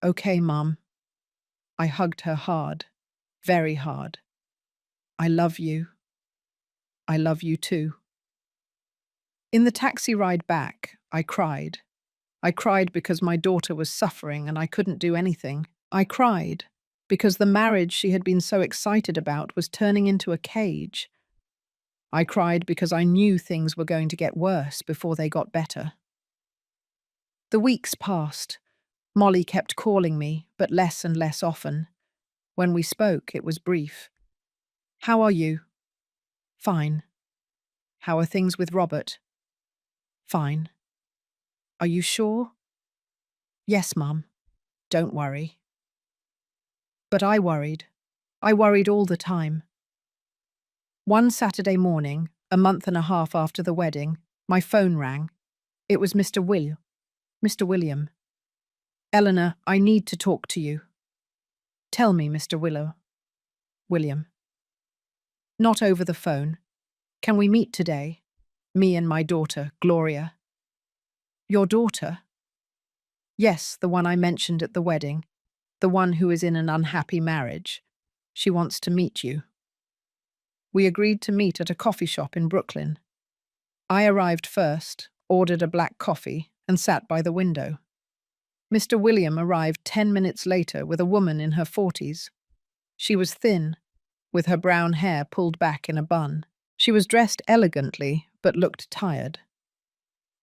Okay, Mum. I hugged her hard, very hard. I love you. I love you too. In the taxi ride back, I cried. I cried because my daughter was suffering and I couldn't do anything. I cried because the marriage she had been so excited about was turning into a cage. I cried because I knew things were going to get worse before they got better. The weeks passed. Molly kept calling me, but less and less often. When we spoke, it was brief. How are you? Fine. How are things with Robert? Fine. Are you sure? Yes, Mum. Don't worry. But I worried. I worried all the time. One Saturday morning, a month and a half after the wedding, my phone rang. It was Mr. William. Eleanor, I need to talk to you. Tell me, Mr. William. Not over the phone. Can we meet today? Me and my daughter, Gloria. Your daughter? Yes, the one I mentioned at the wedding. The one who is in an unhappy marriage. She wants to meet you. We agreed to meet at a coffee shop in Brooklyn. I arrived first, ordered a black coffee, and sat by the window. Mr. William arrived 10 minutes later with a woman in her 40s. She was thin, with her brown hair pulled back in a bun. She was dressed elegantly, but looked tired.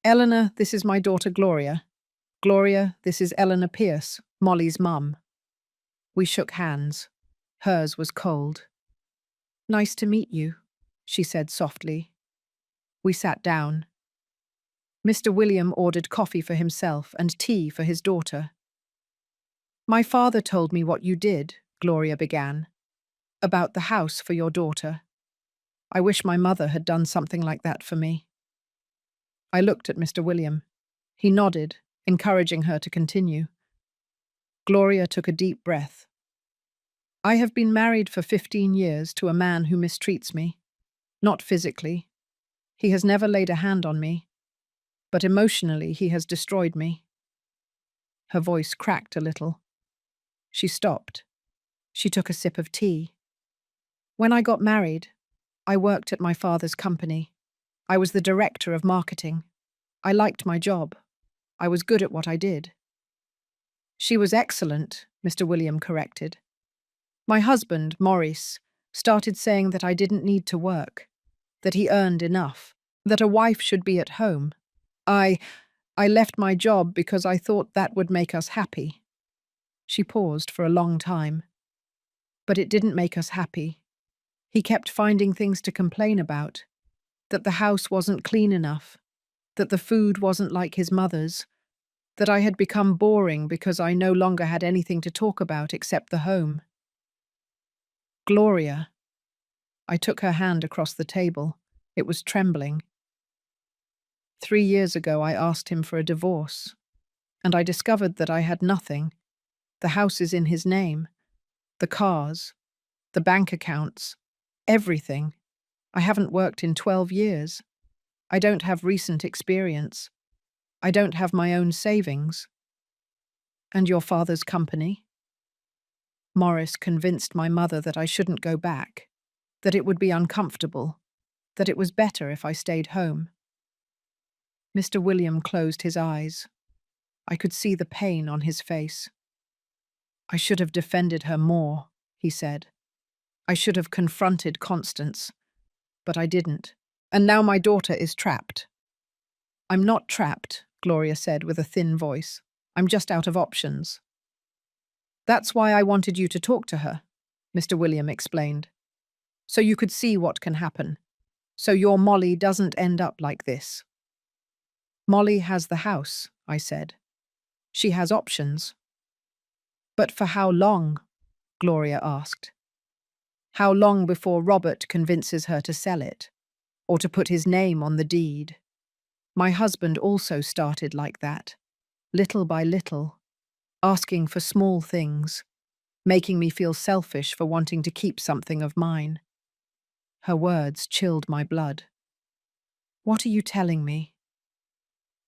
Eleanor, this is my daughter Gloria. Gloria, this is Eleanor Pierce, Molly's mum. We shook hands. Hers was cold. Nice to meet you, she said softly. We sat down. Mr. William ordered coffee for himself and tea for his daughter. My father told me what you did, Gloria began, about the house for your daughter. I wish my mother had done something like that for me. I looked at Mr. William. He nodded, encouraging her to continue. Gloria took a deep breath. I have been married for 15 years to a man who mistreats me. Not physically. He has never laid a hand on me. But emotionally, he has destroyed me. Her voice cracked a little. She stopped. She took a sip of tea. When I got married, I worked at my father's company. I was the director of marketing. I liked my job. I was good at what I did. She was excellent, Mr. William corrected. My husband, Maurice, started saying that I didn't need to work. that he earned enough, that a wife should be at home. I left my job because I thought that would make us happy. She paused for a long time. But it didn't make us happy. He kept finding things to complain about, that the house wasn't clean enough, that the food wasn't like his mother's, that I had become boring because I no longer had anything to talk about except the home. Gloria. I took her hand across the table. It was trembling. 3 years ago, I asked him for a divorce, and I discovered that I had nothing. The house is in his name, the cars, the bank accounts, everything. I haven't worked in 12 years. I don't have recent experience. I don't have my own savings. And your father's company? Morris convinced my mother that I shouldn't go back, that it would be uncomfortable, that it was better if I stayed home. Mr. William closed his eyes. I could see the pain on his face. I should have defended her more, he said. I should have confronted Constance, but I didn't. And now my daughter is trapped. I'm not trapped, Gloria said with a thin voice. I'm just out of options. That's why I wanted you to talk to her, Mr. William explained. So you could see what can happen. So your Molly doesn't end up like this. Molly has the house, I said. She has options. But for how long? Gloria asked. How long before Robert convinces her to sell it, or to put his name on the deed? My husband also started like that, little by little, asking for small things, making me feel selfish for wanting to keep something of mine. Her words chilled my blood. What are you telling me?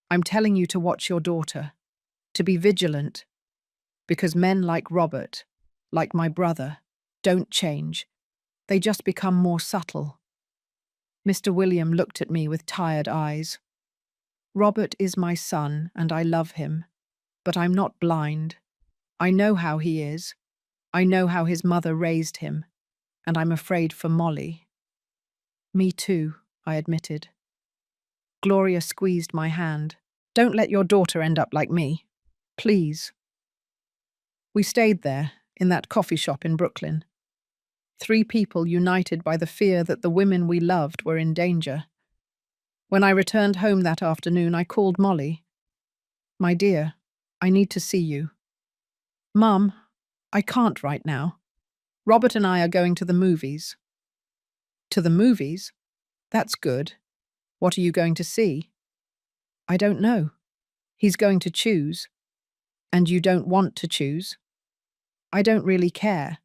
I'm telling you to watch your daughter, to be vigilant, because men like Robert, like my brother, don't change. They just become more subtle. Mr. William looked at me with tired eyes. Robert is my son, and I love him, but I'm not blind. I know how he is. I know how his mother raised him, and I'm afraid for Molly. Me too, I admitted. Gloria squeezed my hand. Don't let your daughter end up like me. Please. We stayed there, in that coffee shop in Brooklyn. 3 people united by the fear that the women we loved were in danger. When I returned home that afternoon, I called Molly. My dear, I need to see you. Mum, I can't right now. Robert and I are going to the movies. To the movies? That's good. What are you going to see? I don't know. He's going to choose. And you don't want to choose? I don't really care.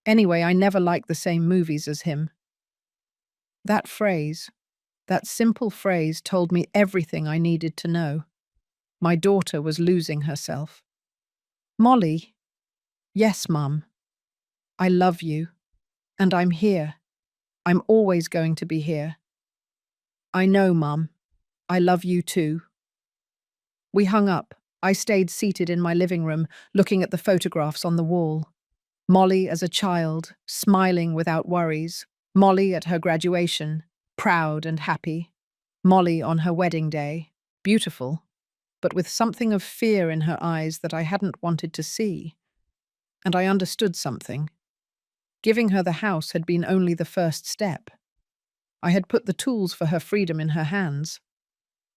Anyway, I never like the same movies as him. That phrase, that simple phrase told me everything I needed to know. My daughter was losing herself. Molly. Yes, Mum. I love you. And I'm here. I'm always going to be here. I know, Mum. I love you too. We hung up. I stayed seated in my living room, looking at the photographs on the wall. Molly as a child, smiling without worries. Molly at her graduation, proud and happy. Molly on her wedding day, beautiful, but with something of fear in her eyes that I hadn't wanted to see. And I understood something. Giving her the house had been only the first step. I had put the tools for her freedom in her hands.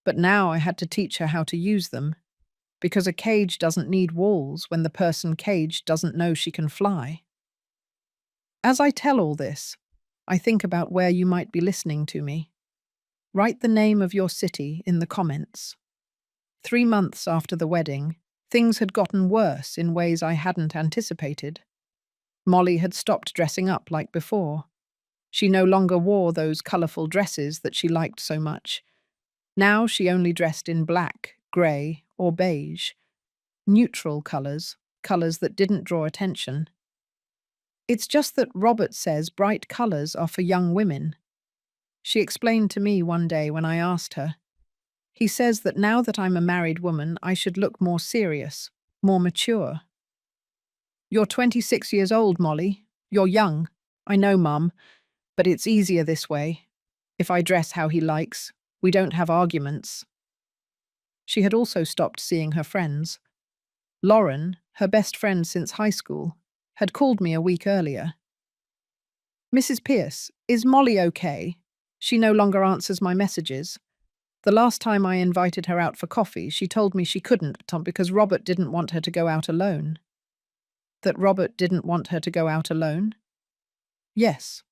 But now I had to teach her how to use them, because a cage doesn't need walls when the person caged doesn't know she can fly. As I tell all this, I think about where you might be listening to me. Write the name of your city in the comments. 3 months after the wedding, things had gotten worse in ways I hadn't anticipated. Molly had stopped dressing up like before. She no longer wore those colourful dresses that she liked so much. Now she only dressed in black, grey, or beige. Neutral colours, colours that didn't draw attention. It's just that Robert says bright colours are for young women. She explained to me one day when I asked her. He says that now that I'm a married woman, I should look more serious, more mature. You're 26 years old, Molly. You're young. I know, Mum, but it's easier this way. If I dress how he likes, we don't have arguments. She had also stopped seeing her friends. Lauren, her best friend since high school, had called me a week earlier. Mrs. Pierce, is Molly okay? She no longer answers my messages. The last time I invited her out for coffee, she told me she couldn't, Tom, because Robert didn't want her to go out alone. That Robert didn't want her to go out alone? Yes.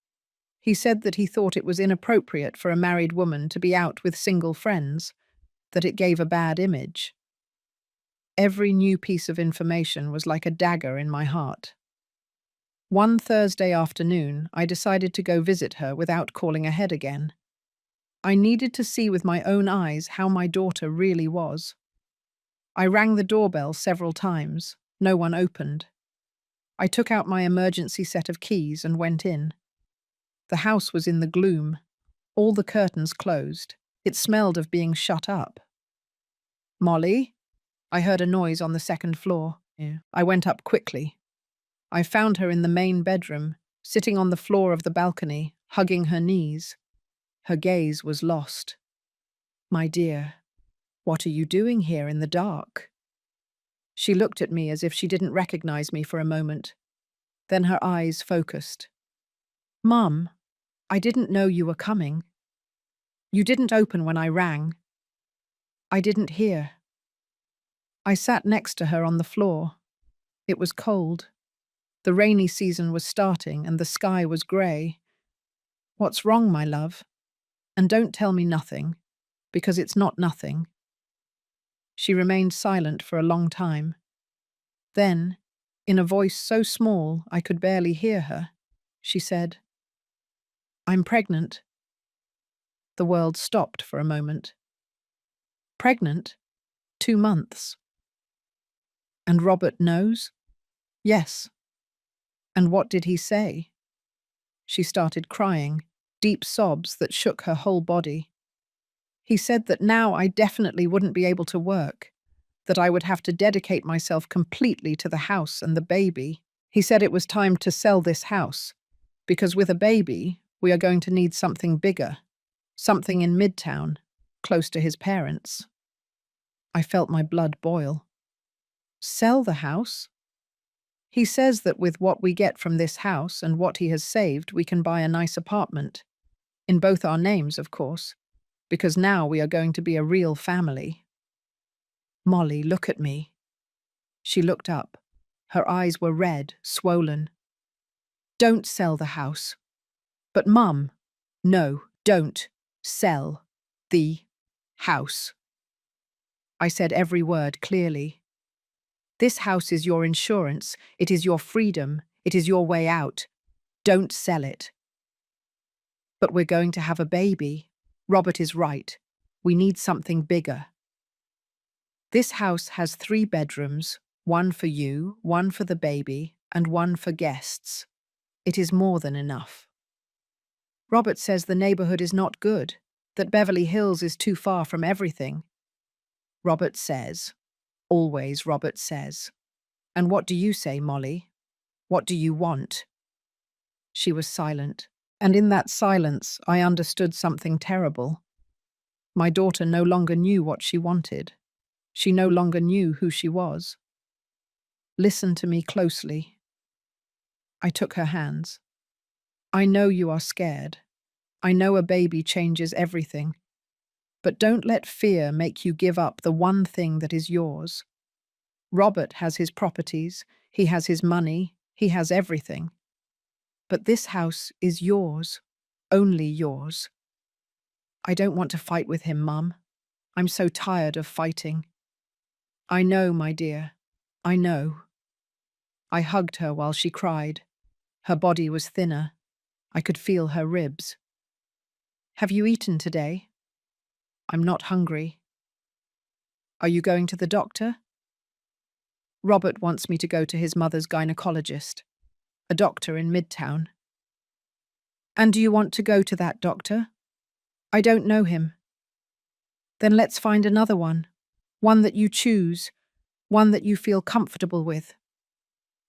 He said that he thought it was inappropriate for a married woman to be out with single friends, that it gave a bad image. Every new piece of information was like a dagger in my heart. One Thursday afternoon, I decided to go visit her without calling ahead again. I needed to see with my own eyes how my daughter really was. I rang the doorbell several times. No one opened. I took out my emergency set of keys and went in. The house was in the gloom, all the curtains closed. It smelled of being shut up. Molly? I heard a noise on the second floor. I went up quickly. I found her in the main bedroom, sitting on the floor of the balcony, hugging her knees. Her gaze was lost. My dear, what are you doing here in the dark? She looked at me as if she didn't recognize me for a moment. Then her eyes focused. Mum, I didn't know you were coming. You didn't open when I rang. I didn't hear. I sat next to her on the floor. It was cold. The rainy season was starting and the sky was grey. What's wrong, my love? And don't tell me nothing, because it's not nothing. She remained silent for a long time. Then, in a voice so small I could barely hear her, she said, I'm pregnant. The world stopped for a moment. Pregnant? 2 months. And Robert knows? Yes. And what did he say? She started crying, deep sobs that shook her whole body. He said that now I definitely wouldn't be able to work, that I would have to dedicate myself completely to the house and the baby. He said it was time to sell this house, because with a baby, we are going to need something bigger, something in Midtown, close to his parents. I felt my blood boil. Sell the house? He says that with what we get from this house and what he has saved, we can buy a nice apartment. In both our names, of course, because now we are going to be a real family. Molly, look at me. She looked up. Her eyes were red, swollen. Don't sell the house. But Mum, no, don't sell the house. I said every word clearly. This house is your insurance. It is your freedom. It is your way out. Don't sell it. But we're going to have a baby. Robert is right. We need something bigger. This house has 3 bedrooms, 1 for you, 1 for the baby, and 1 for guests. It is more than enough. Robert says the neighborhood is not good, that Beverly Hills is too far from everything. Robert says. Always Robert says. And what do you say, Molly? What do you want? She was silent, and in that silence I understood something terrible. My daughter no longer knew what she wanted. She no longer knew who she was. Listen to me closely. I took her hands. I know you are scared. I know a baby changes everything. But don't let fear make you give up the one thing that is yours. Robert has his properties, he has his money, he has everything. But this house is yours, only yours. I don't want to fight with him, Mum. I'm so tired of fighting. I know, my dear, I know. I hugged her while she cried. Her body was thinner. I could feel her ribs. Have you eaten today? I'm not hungry. Are you going to the doctor? Robert wants me to go to his mother's gynecologist, a doctor in Midtown. And do you want to go to that doctor? I don't know him. Then let's find another one that you choose, one that you feel comfortable with.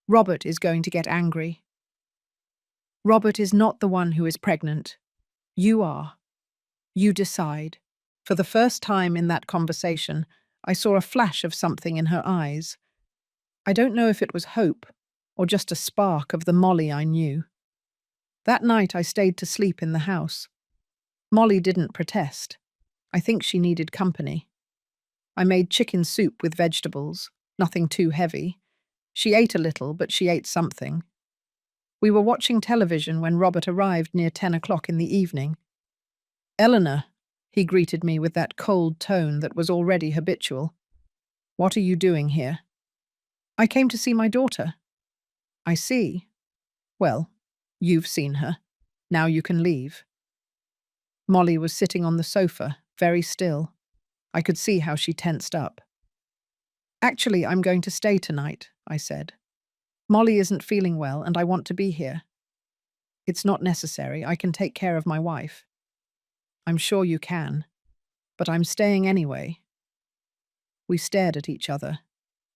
Robert is going to get angry. Robert is not the one who is pregnant. You are. You decide. For the first time in that conversation, I saw a flash of something in her eyes. I don't know if it was hope or just a spark of the Molly I knew. That night I stayed to sleep in the house. Molly didn't protest. I think she needed company. I made chicken soup with vegetables, nothing too heavy. She ate a little, but she ate something. We were watching television when Robert arrived near 10 o'clock in the evening. "Eleanor," he greeted me with that cold tone that was already habitual. "What are you doing here?" "I came to see my daughter." "I see. Well, you've seen her. Now you can leave." Molly was sitting on the sofa, very still. I could see how she tensed up. "Actually, I'm going to stay tonight," I said. "Molly isn't feeling well and I want to be here." "It's not necessary. I can take care of my wife." "I'm sure you can, but I'm staying anyway." We stared at each other.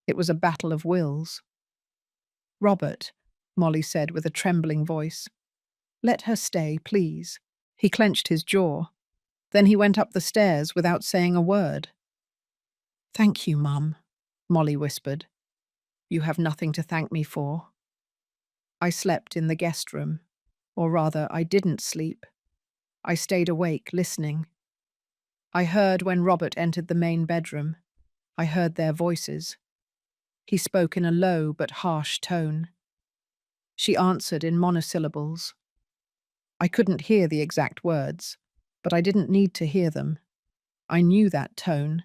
It was a battle of wills. "Robert," Molly said with a trembling voice, "let her stay, please." He clenched his jaw. Then he went up the stairs without saying a word. "Thank you, Mum," Molly whispered. "You have nothing to thank me for." I slept in the guest room. Or rather, I didn't sleep. I stayed awake, listening. I heard when Robert entered the main bedroom. I heard their voices. He spoke in a low but harsh tone. She answered in monosyllables. I couldn't hear the exact words, but I didn't need to hear them. I knew that tone.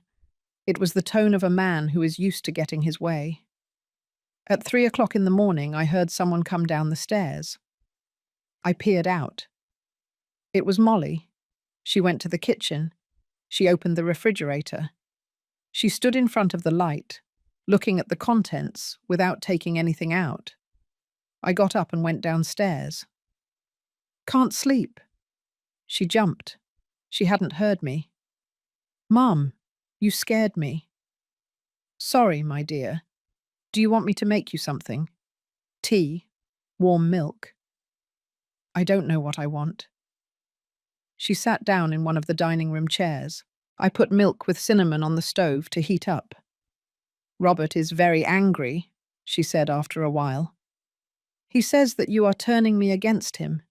It was the tone of a man who is used to getting his way. At 3 o'clock in the morning, I heard someone come down the stairs. I peered out. It was Molly. She went to the kitchen. She opened the refrigerator. She stood in front of the light, looking at the contents without taking anything out. I got up and went downstairs. "Can't sleep." She jumped. She hadn't heard me. "Mum, you scared me." "Sorry, my dear. Do you want me to make you something? Tea? Warm milk?" "I don't know what I want." She sat down in one of the dining room chairs. I put milk with cinnamon on the stove to heat up. "Robert is very angry," she said after a while. "He says that you are turning me against him,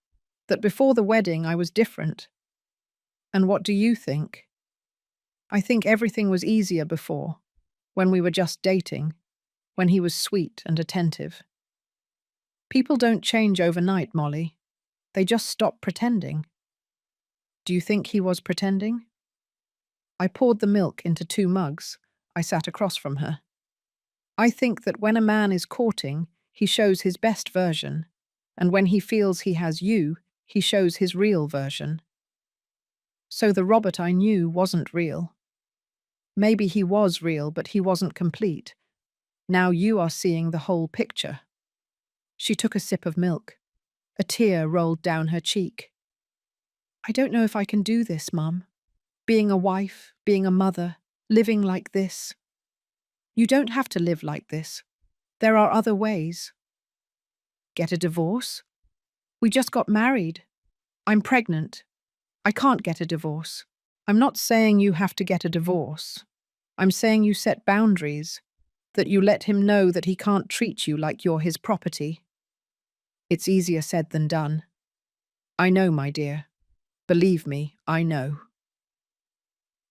that before the wedding I was different." "And what do you think?" "I think everything was easier before, when we were just dating, when he was sweet and attentive." "People don't change overnight, Molly. They just stop pretending." "Do you think he was pretending?" I poured the milk into 2 mugs. I sat across from her. "I think that when a man is courting, he shows his best version, and when he feels he has you, he shows his real version." "So the Robert I knew wasn't real." "Maybe he was real, but he wasn't complete. Now you are seeing the whole picture." She took a sip of milk. A tear rolled down her cheek. "I don't know if I can do this, Mum. Being a wife, being a mother, living like this." "You don't have to live like this. There are other ways." "Get a divorce?" "We just got married. I'm pregnant. I can't get a divorce." "I'm not saying you have to get a divorce. I'm saying you set boundaries, that you let him know that he can't treat you like you're his property." "It's easier said than done." "I know, my dear. Believe me, I know."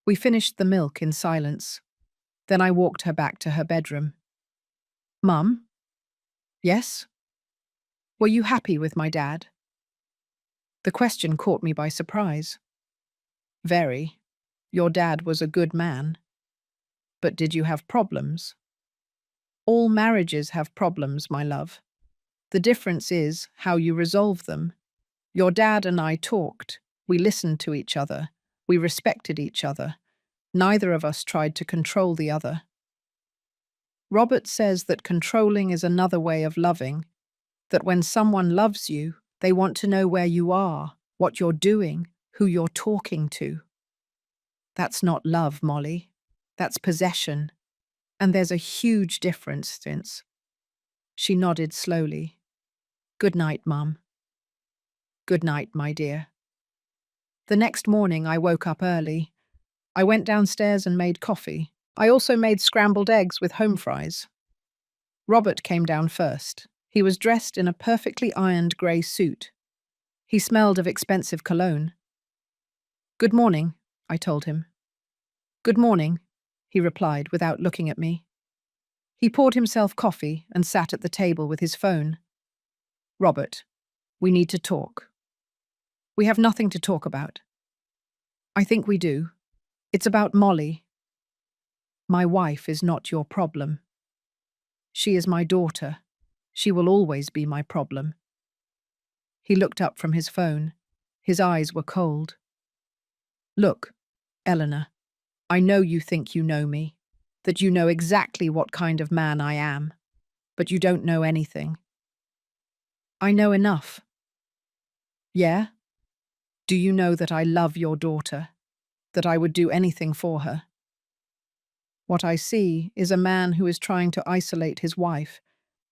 We finished the milk in silence. Then I walked her back to her bedroom. "Mum?" "Yes?" "Were you happy with my dad?" The question caught me by surprise. "Very. Your dad was a good man." "But did you have problems?" "All marriages have problems, my love. The difference is how you resolve them. Your dad and I talked. We listened to each other. We respected each other. Neither of us tried to control the other." Robert says that controlling is another way of loving, that when someone loves you, they want to know where you are, what you're doing, who you're talking to. That's not love, Molly. That's possession. And there's a huge difference, Vince. She nodded slowly. "Good night, Mum." "Good night, my dear." The next morning I woke up early. I went downstairs and made coffee. I also made scrambled eggs with home fries. Robert came down first. He was dressed in a perfectly ironed grey suit. He smelled of expensive cologne. "Good morning," I told him. "Good morning," he replied without looking at me. He poured himself coffee and sat at the table with his phone. "Robert, we need to talk." "We have nothing to talk about." "I think we do. It's about Molly." "My wife is not your problem. She is my daughter. She will always be my problem." He looked up from his phone. His eyes were cold. "Look, Eleanor, I know you think you know me, that you know exactly what kind of man I am, but you don't know anything." "I know enough." "Yeah? Do you know that I love your daughter, that I would do anything for her?" "What I see is a man who is trying to isolate his wife,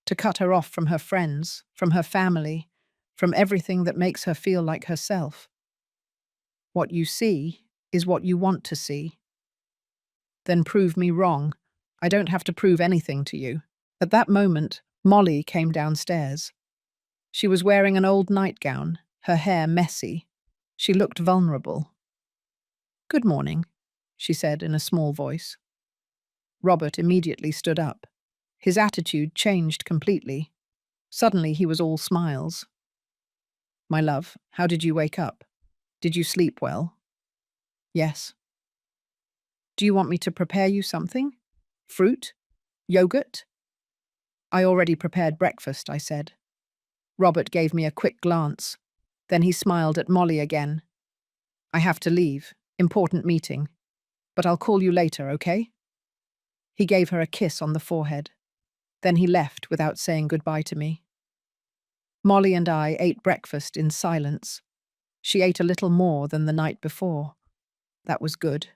to cut her off from her friends, from her family, from everything that makes her feel like herself. What you see is what you want to see." "Then prove me wrong. I don't have to prove anything to you." At that moment, Molly came downstairs. She was wearing an old nightgown, her hair messy. She looked vulnerable. "Good morning," she said in a small voice. Robert immediately stood up. His attitude changed completely. Suddenly he was all smiles. "My love, how did you wake up? Did you sleep well?" "Yes." "Do you want me to prepare you something? Fruit? Yogurt?" "I already prepared breakfast," I said. Robert gave me a quick glance. Then he smiled at Molly again. "I have to leave. Important meeting. But I'll call you later, okay?" He gave her a kiss on the forehead. Then he left without saying goodbye to me. Molly and I ate breakfast in silence. She ate a little more than the night before. That was good.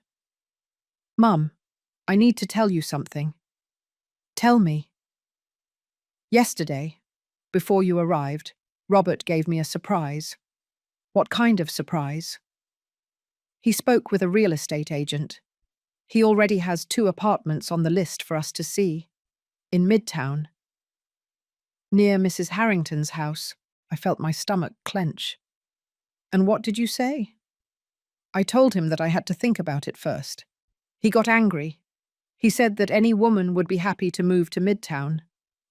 "Mum, I need to tell you something." "Tell me." "Yesterday, before you arrived, Robert gave me a surprise." "What kind of surprise?" "He spoke with a real estate agent. He already has 2 apartments on the list for us to see. In Midtown. Near Mrs. Harrington's house." I felt my stomach clench. "And what did you say?" I told him that I had to think about it first. He got angry. He said that any woman would be happy to move to Midtown,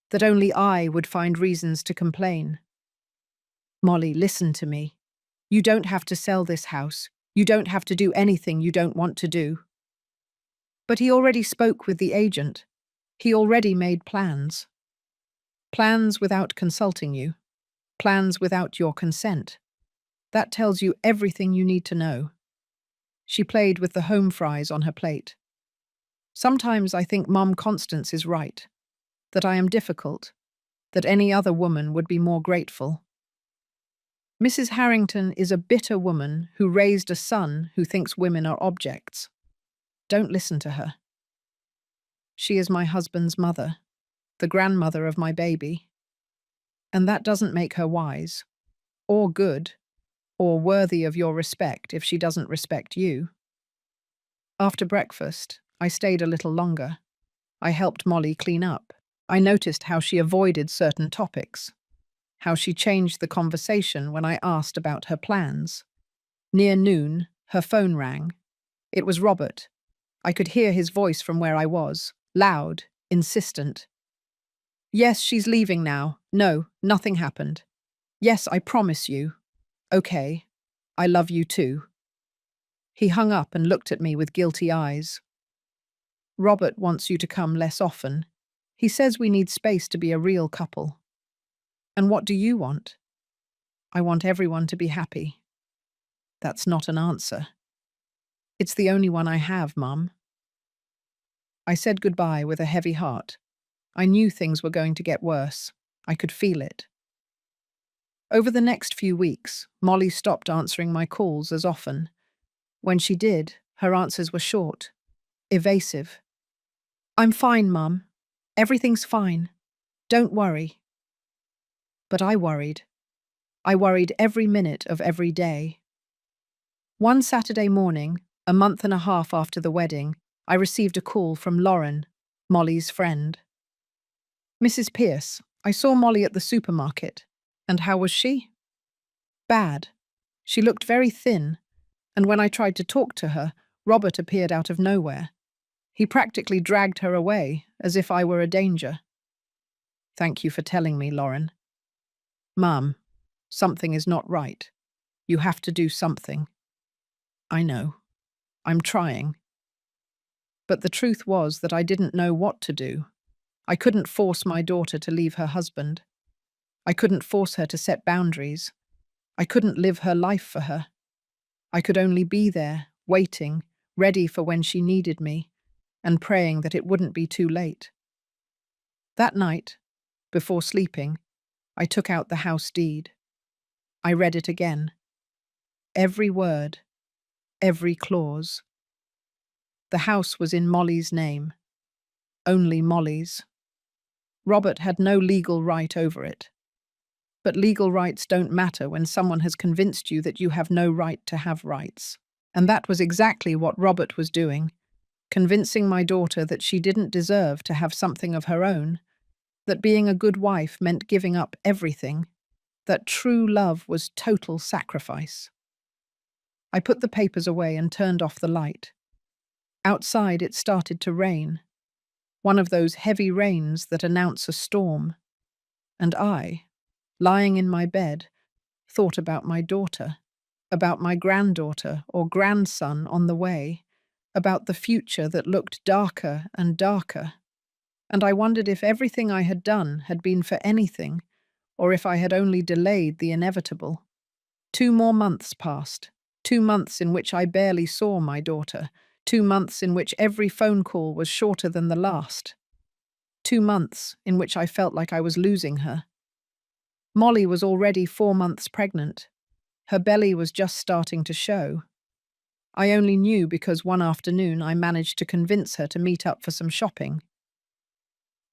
that only I would find reasons to complain. "Molly, listen to me. You don't have to sell this house. You don't have to do anything you don't want to do." "But he already spoke with the agent. He already made plans." "Plans without consulting you. Plans without your consent. That tells you everything you need to know." She played with the home fries on her plate. "Sometimes I think Mum Constance is right, that I am difficult, that any other woman would be more grateful. Mrs. Harrington is a bitter woman who raised a son who thinks women are objects. Don't listen to her. She is my husband's mother, the grandmother of my baby. And that doesn't make her wise, or good, or worthy of your respect if she doesn't respect you." After breakfast, I stayed a little longer. I helped Molly clean up. I noticed how she avoided certain topics, how she changed the conversation when I asked about her plans. Near noon, her phone rang. It was Robert. I could hear his voice from where I was, loud, insistent. "Yes, she's leaving now. No, nothing happened. Yes, I promise you. Okay, I love you too." He hung up and looked at me with guilty eyes. "Robert wants you to come less often. He says we need space to be a real couple." "And what do you want?" "I want everyone to be happy." "That's not an answer." "It's the only one I have, Mum." I said goodbye with a heavy heart. I knew things were going to get worse. I could feel it. Over the next few weeks, Molly stopped answering my calls as often. When she did, her answers were short, evasive. "I'm fine, Mum. Everything's fine. Don't worry." But I worried. I worried every minute of every day. One Saturday morning, a month and a half after the wedding, I received a call from Lauren, Molly's friend. "Mrs. Pierce, I saw Molly at the supermarket. And how was she?" "Bad. She looked very thin, and when I tried to talk to her, Robert appeared out of nowhere. He practically dragged her away, as if I were a danger." "Thank you for telling me, Lauren." "Mum, something is not right. You have to do something." "I know. I'm trying." But the truth was that I didn't know what to do. I couldn't force my daughter to leave her husband. I couldn't force her to set boundaries. I couldn't live her life for her. I could only be there, waiting, ready for when she needed me, and praying that it wouldn't be too late. That night, before sleeping, I took out the house deed. I read it again. Every word, every clause. The house was in Molly's name. Only Molly's. Robert had no legal right over it. But legal rights don't matter when someone has convinced you that you have no right to have rights. And that was exactly what Robert was doing, convincing my daughter that she didn't deserve to have something of her own, that being a good wife meant giving up everything, that true love was total sacrifice. I put the papers away and turned off the light. Outside it started to rain, one of those heavy rains that announce a storm, and I, lying in my bed, thought about my daughter, about my granddaughter or grandson on the way, about the future that looked darker and darker, and I wondered if everything I had done had been for anything, or if I had only delayed the inevitable. 2 more months passed, 2 months in which I barely saw my daughter, 2 months in which every phone call was shorter than the last, 2 months in which I felt like I was losing her. Molly was already 4 months pregnant. Her belly was just starting to show. I only knew because one afternoon I managed to convince her to meet up for some shopping.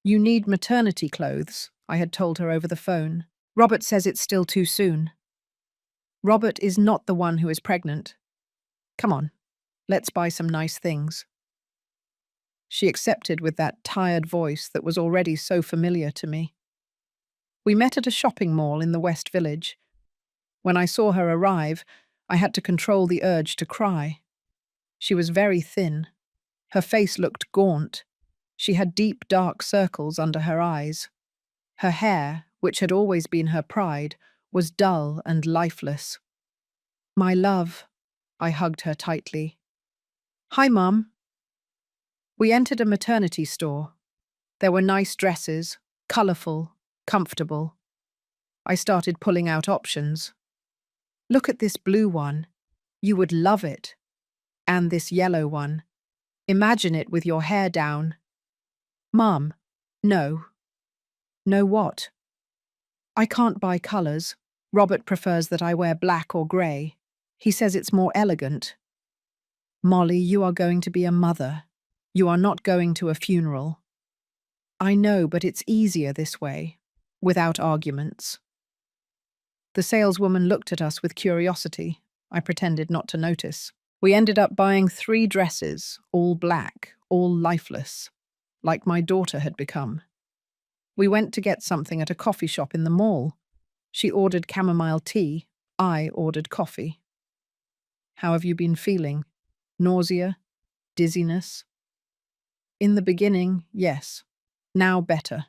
"You need maternity clothes," I had told her over the phone. "Robert says it's still too soon." "Robert is not the one who is pregnant. Come on, let's buy some nice things." She accepted with that tired voice that was already so familiar to me. We met at a shopping mall in the West Village. When I saw her arrive, I had to control the urge to cry. She was very thin. Her face looked gaunt. She had deep, dark circles under her eyes. Her hair, which had always been her pride, was dull and lifeless. "My love," I hugged her tightly. "Hi, Mum." We entered a maternity store. There were nice dresses, colourful, comfortable. I started pulling out options. "Look at this blue one. You would love it. And this yellow one. Imagine it with your hair down." "Mum, no." "No what?" "I can't buy colours. Robert prefers that I wear black or grey. He says it's more elegant." "Molly, you are going to be a mother. You are not going to a funeral." "I know, but it's easier this way, without arguments." The saleswoman looked at us with curiosity. I pretended not to notice. We ended up buying 3 dresses, all black, all lifeless, like my daughter had become. We went to get something at a coffee shop in the mall. She ordered chamomile tea. I ordered coffee. "How have you been feeling? Nausea? Dizziness?" "In the beginning, yes. Now better."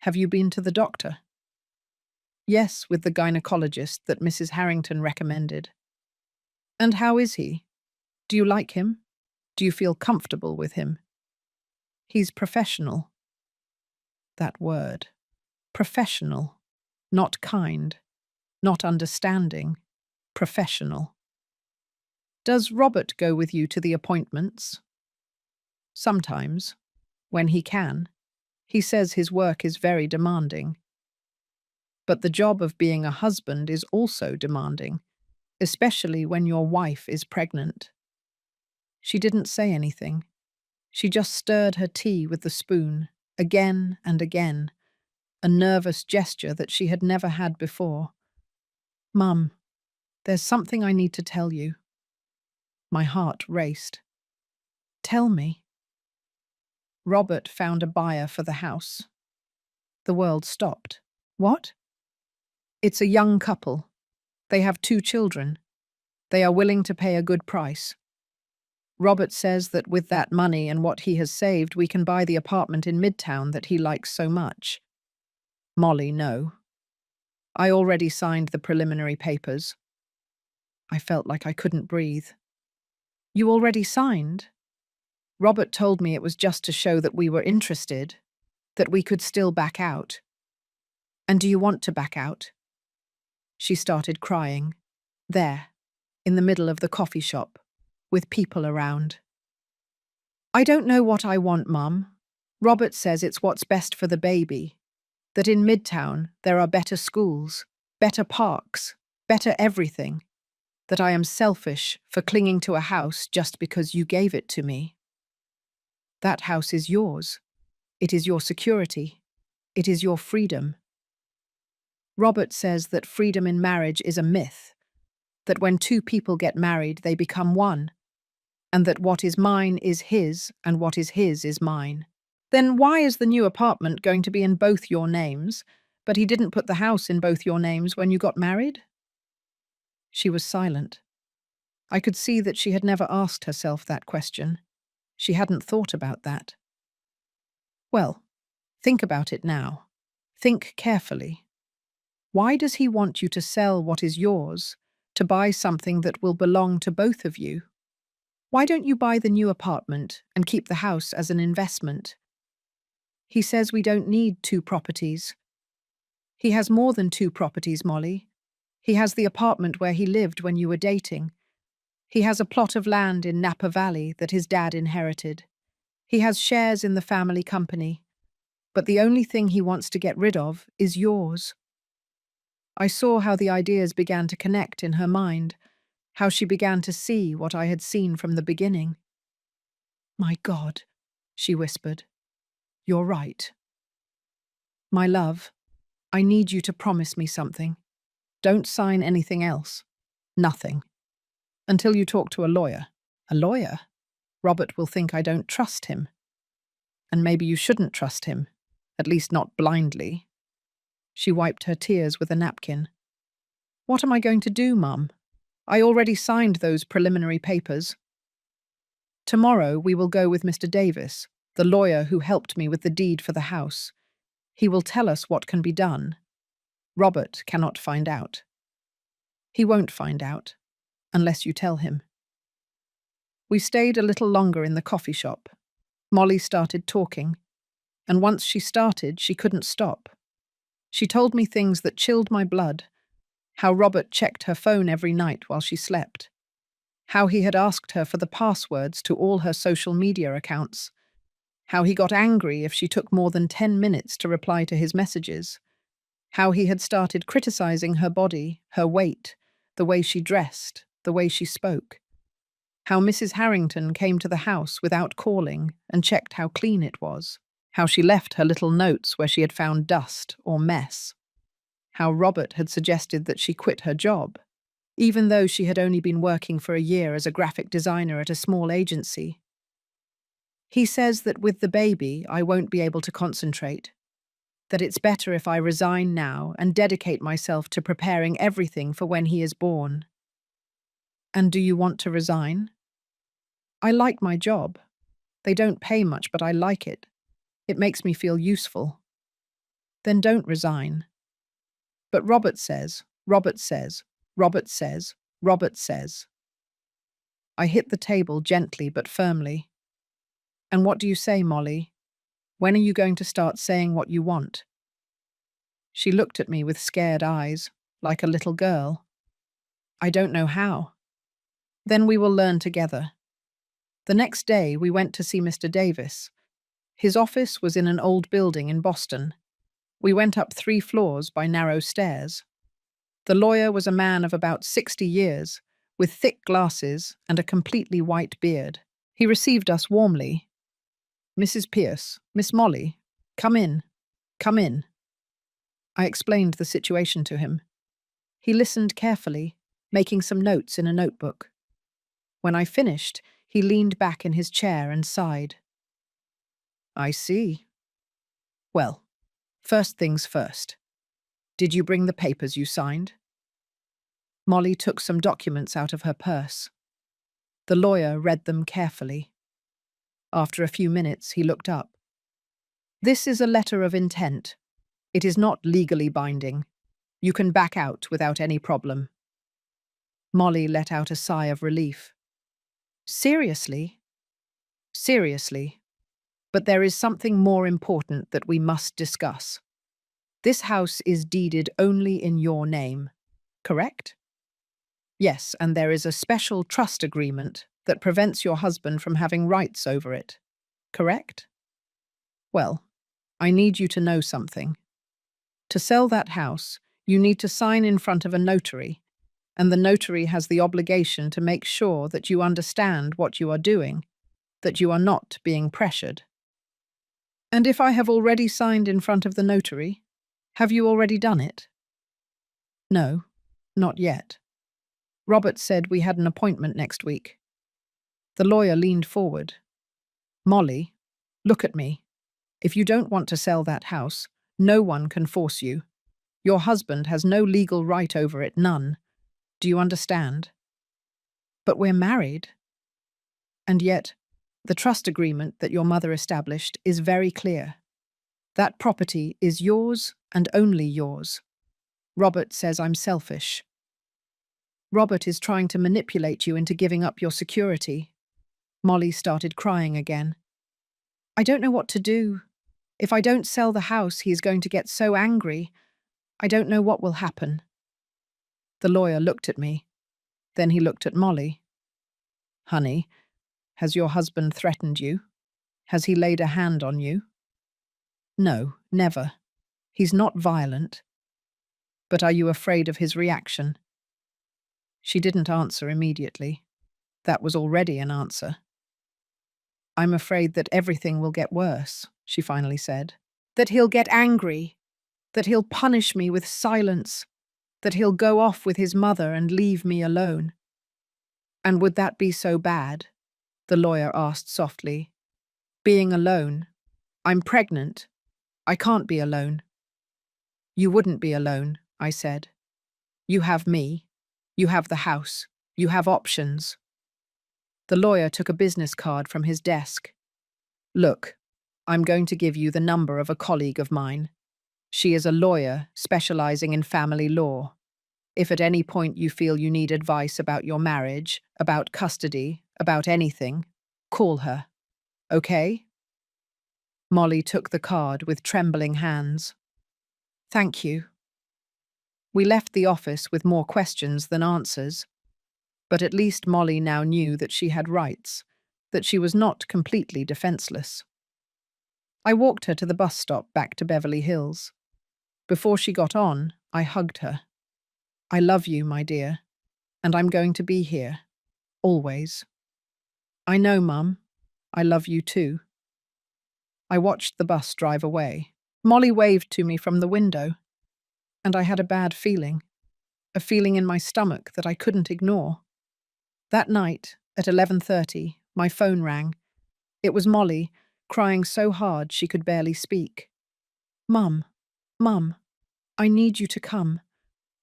"Have you been to the doctor?" "Yes, with the gynecologist that Mrs. Harrington recommended." "And how is he? Do you like him? Do you feel comfortable with him?" "He's professional." That word. Professional. Not kind. Not understanding. Professional. "Does Robert go with you to the appointments?" "Sometimes. When he can. He says his work is very demanding." "But the job of being a husband is also demanding, especially when your wife is pregnant." She didn't say anything. She just stirred her tea with the spoon, again and again, a nervous gesture that she had never had before. "Mum, There's something I need to tell you. My heart raced. Tell me. Robert found a buyer for the house. The world stopped. What? It's a young couple. They have 2 children. They are willing to pay a good price. Robert says that with that money and what he has saved, we can buy the apartment in Midtown that he likes so much. Molly, no. I already signed the preliminary papers. I felt like I couldn't breathe. You already signed? Robert told me it was just to show that we were interested, that we could still back out. And do you want to back out? She started crying. There, in the middle of the coffee shop, with people around. I don't know what I want, Mum. Robert says it's what's best for the baby. That in Midtown there are better schools, better parks, better everything. That I am selfish for clinging to a house just because you gave it to me. That house is yours. It is your security. It is your freedom. Robert says that freedom in marriage is a myth, that when 2 people get married they become one, and that what is mine is his and what is his is mine. Then why is the new apartment going to be in both your names, but he didn't put the house in both your names when you got married? She was silent. I could see that she had never asked herself that question. She hadn't thought about that. Well, think about it now. Think carefully. Why does he want you to sell what is yours to buy something that will belong to both of you? Why don't you buy the new apartment and keep the house as an investment? He says we don't need 2 properties. He has more than 2 properties, Molly. He has the apartment where he lived when you were dating. He has a plot of land in Napa Valley that his dad inherited. He has shares in the family company. But the only thing he wants to get rid of is yours. I saw how the ideas began to connect in her mind, how she began to see what I had seen from the beginning. My God, she whispered. You're right. My love, I need you to promise me something. Don't sign anything else. Nothing. Until you talk to a lawyer. A lawyer? Robert will think I don't trust him. And maybe you shouldn't trust him, at least not blindly. She wiped her tears with a napkin. What am I going to do, Mum? I already signed those preliminary papers. Tomorrow we will go with Mr. Davis, the lawyer who helped me with the deed for the house. He will tell us what can be done. Robert cannot find out. He won't find out, unless you tell him. We stayed a little longer in the coffee shop. Molly started talking, and once she started, she couldn't stop. She told me things that chilled my blood, how Robert checked her phone every night while she slept, how he had asked her for the passwords to all her social media accounts, how he got angry if she took more than 10 minutes to reply to his messages, how he had started criticizing her body, her weight, the way she dressed, the way she spoke, how Mrs. Harrington came to the house without calling and checked how clean it was, how she left her little notes where she had found dust or mess, how Robert had suggested that she quit her job, even though she had only been working for a year as a graphic designer at a small agency. He says that with the baby, I won't be able to concentrate, that it's better if I resign now and dedicate myself to preparing everything for when he is born. And do you want to resign? I like my job. They don't pay much, but I like it. It makes me feel useful. Then don't resign. But Robert says, Robert says, Robert says, Robert says. I hit the table gently but firmly. And what do you say, Molly? When are you going to start saying what you want? She looked at me with scared eyes, like a little girl. I don't know how. Then we will learn together. The next day we went to see Mr. Davis. His office was in an old building in Boston. We went up 3 floors by narrow stairs. The lawyer was a man of about 60 years, with thick glasses and a completely white beard. He received us warmly. Mrs. Pierce, Miss Molly, come in, come in. I explained the situation to him. He listened carefully, making some notes in a notebook. When I finished, he leaned back in his chair and sighed. I see. Well, first things first. Did you bring the papers you signed? Molly took some documents out of her purse. The lawyer read them carefully. After a few minutes, he looked up. This is a letter of intent. It is not legally binding. You can back out without any problem. Molly let out a sigh of relief. Seriously? Seriously. But there is something more important that we must discuss. This house is deeded only in your name, correct? Yes, and there is a special trust agreement that prevents your husband from having rights over it, correct? Well, I need you to know something. To sell that house, you need to sign in front of a notary, and the notary has the obligation to make sure that you understand what you are doing, that you are not being pressured. And if I have already signed in front of the notary, have you already done it? No, not yet. Robert said we had an appointment next week. The lawyer leaned forward. Molly, look at me. If you don't want to sell that house, no one can force you. Your husband has no legal right over it, none. Do you understand? But we're married. And yet, the trust agreement that your mother established is very clear. That property is yours and only yours. Robert says I'm selfish. Robert is trying to manipulate you into giving up your security. Molly started crying again. I don't know what to do. If I don't sell the house, he is going to get so angry. I don't know what will happen. The lawyer looked at me. Then he looked at Molly. Honey, has your husband threatened you? Has he laid a hand on you? No, never. He's not violent. But are you afraid of his reaction? She didn't answer immediately. That was already an answer. I'm afraid that everything will get worse, she finally said. That he'll get angry. That he'll punish me with silence. That he'll go off with his mother and leave me alone. And would that be so bad? The lawyer asked softly. Being alone. I'm pregnant. I can't be alone. You wouldn't be alone, I said. You have me. You have the house. You have options. The lawyer took a business card from his desk. Look, I'm going to give you the number of a colleague of mine. She is a lawyer specializing in family law. If at any point you feel you need advice about your marriage, about custody, about anything, call her. Okay? Molly took the card with trembling hands. Thank you. We left the office with more questions than answers. But at least Molly now knew that she had rights, that she was not completely defenseless. I walked her to the bus stop back to Beverly Hills. Before she got on, I hugged her. I love you, my dear, and I'm going to be here, always. I know, Mum. I love you too. I watched the bus drive away. Molly waved to me from the window, and I had a bad feeling, a feeling in my stomach that I couldn't ignore. That night, at 11:30, my phone rang. It was Molly, crying so hard she could barely speak. Mum, I need you to come.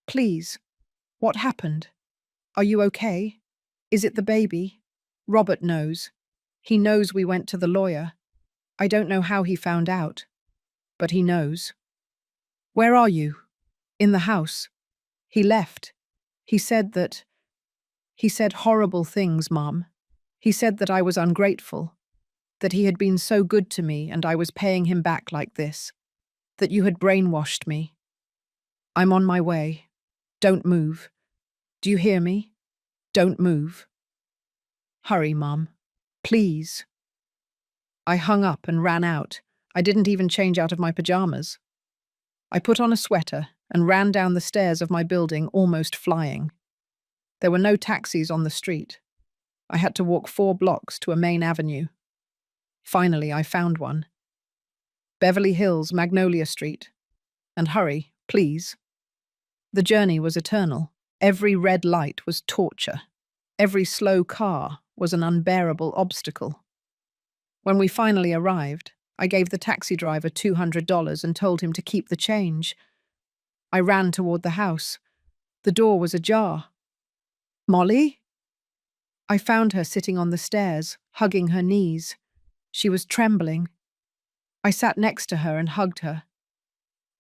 Please. What happened? Are you okay? Is it the baby? Robert knows. He knows we went to the lawyer. I don't know how he found out, but he knows. Where are you? In the house. He left. He said horrible things, Mom. He said that I was ungrateful, that he had been so good to me and I was paying him back like this, that you had brainwashed me. I'm on my way. Don't move. Do you hear me? Don't move. Hurry, Mom. Please. I hung up and ran out. I didn't even change out of my pajamas. I put on a sweater and ran down the stairs of my building, almost flying. There were no taxis on the street. I had to walk 4 blocks to a main avenue. Finally, I found one. Beverly Hills, Magnolia Street. And hurry, please. The journey was eternal. Every red light was torture. Every slow car was an unbearable obstacle. When we finally arrived, I gave the taxi driver $200 and told him to keep the change. I ran toward the house. The door was ajar. "Molly?" I found her sitting on the stairs, hugging her knees. She was trembling. I sat next to her and hugged her.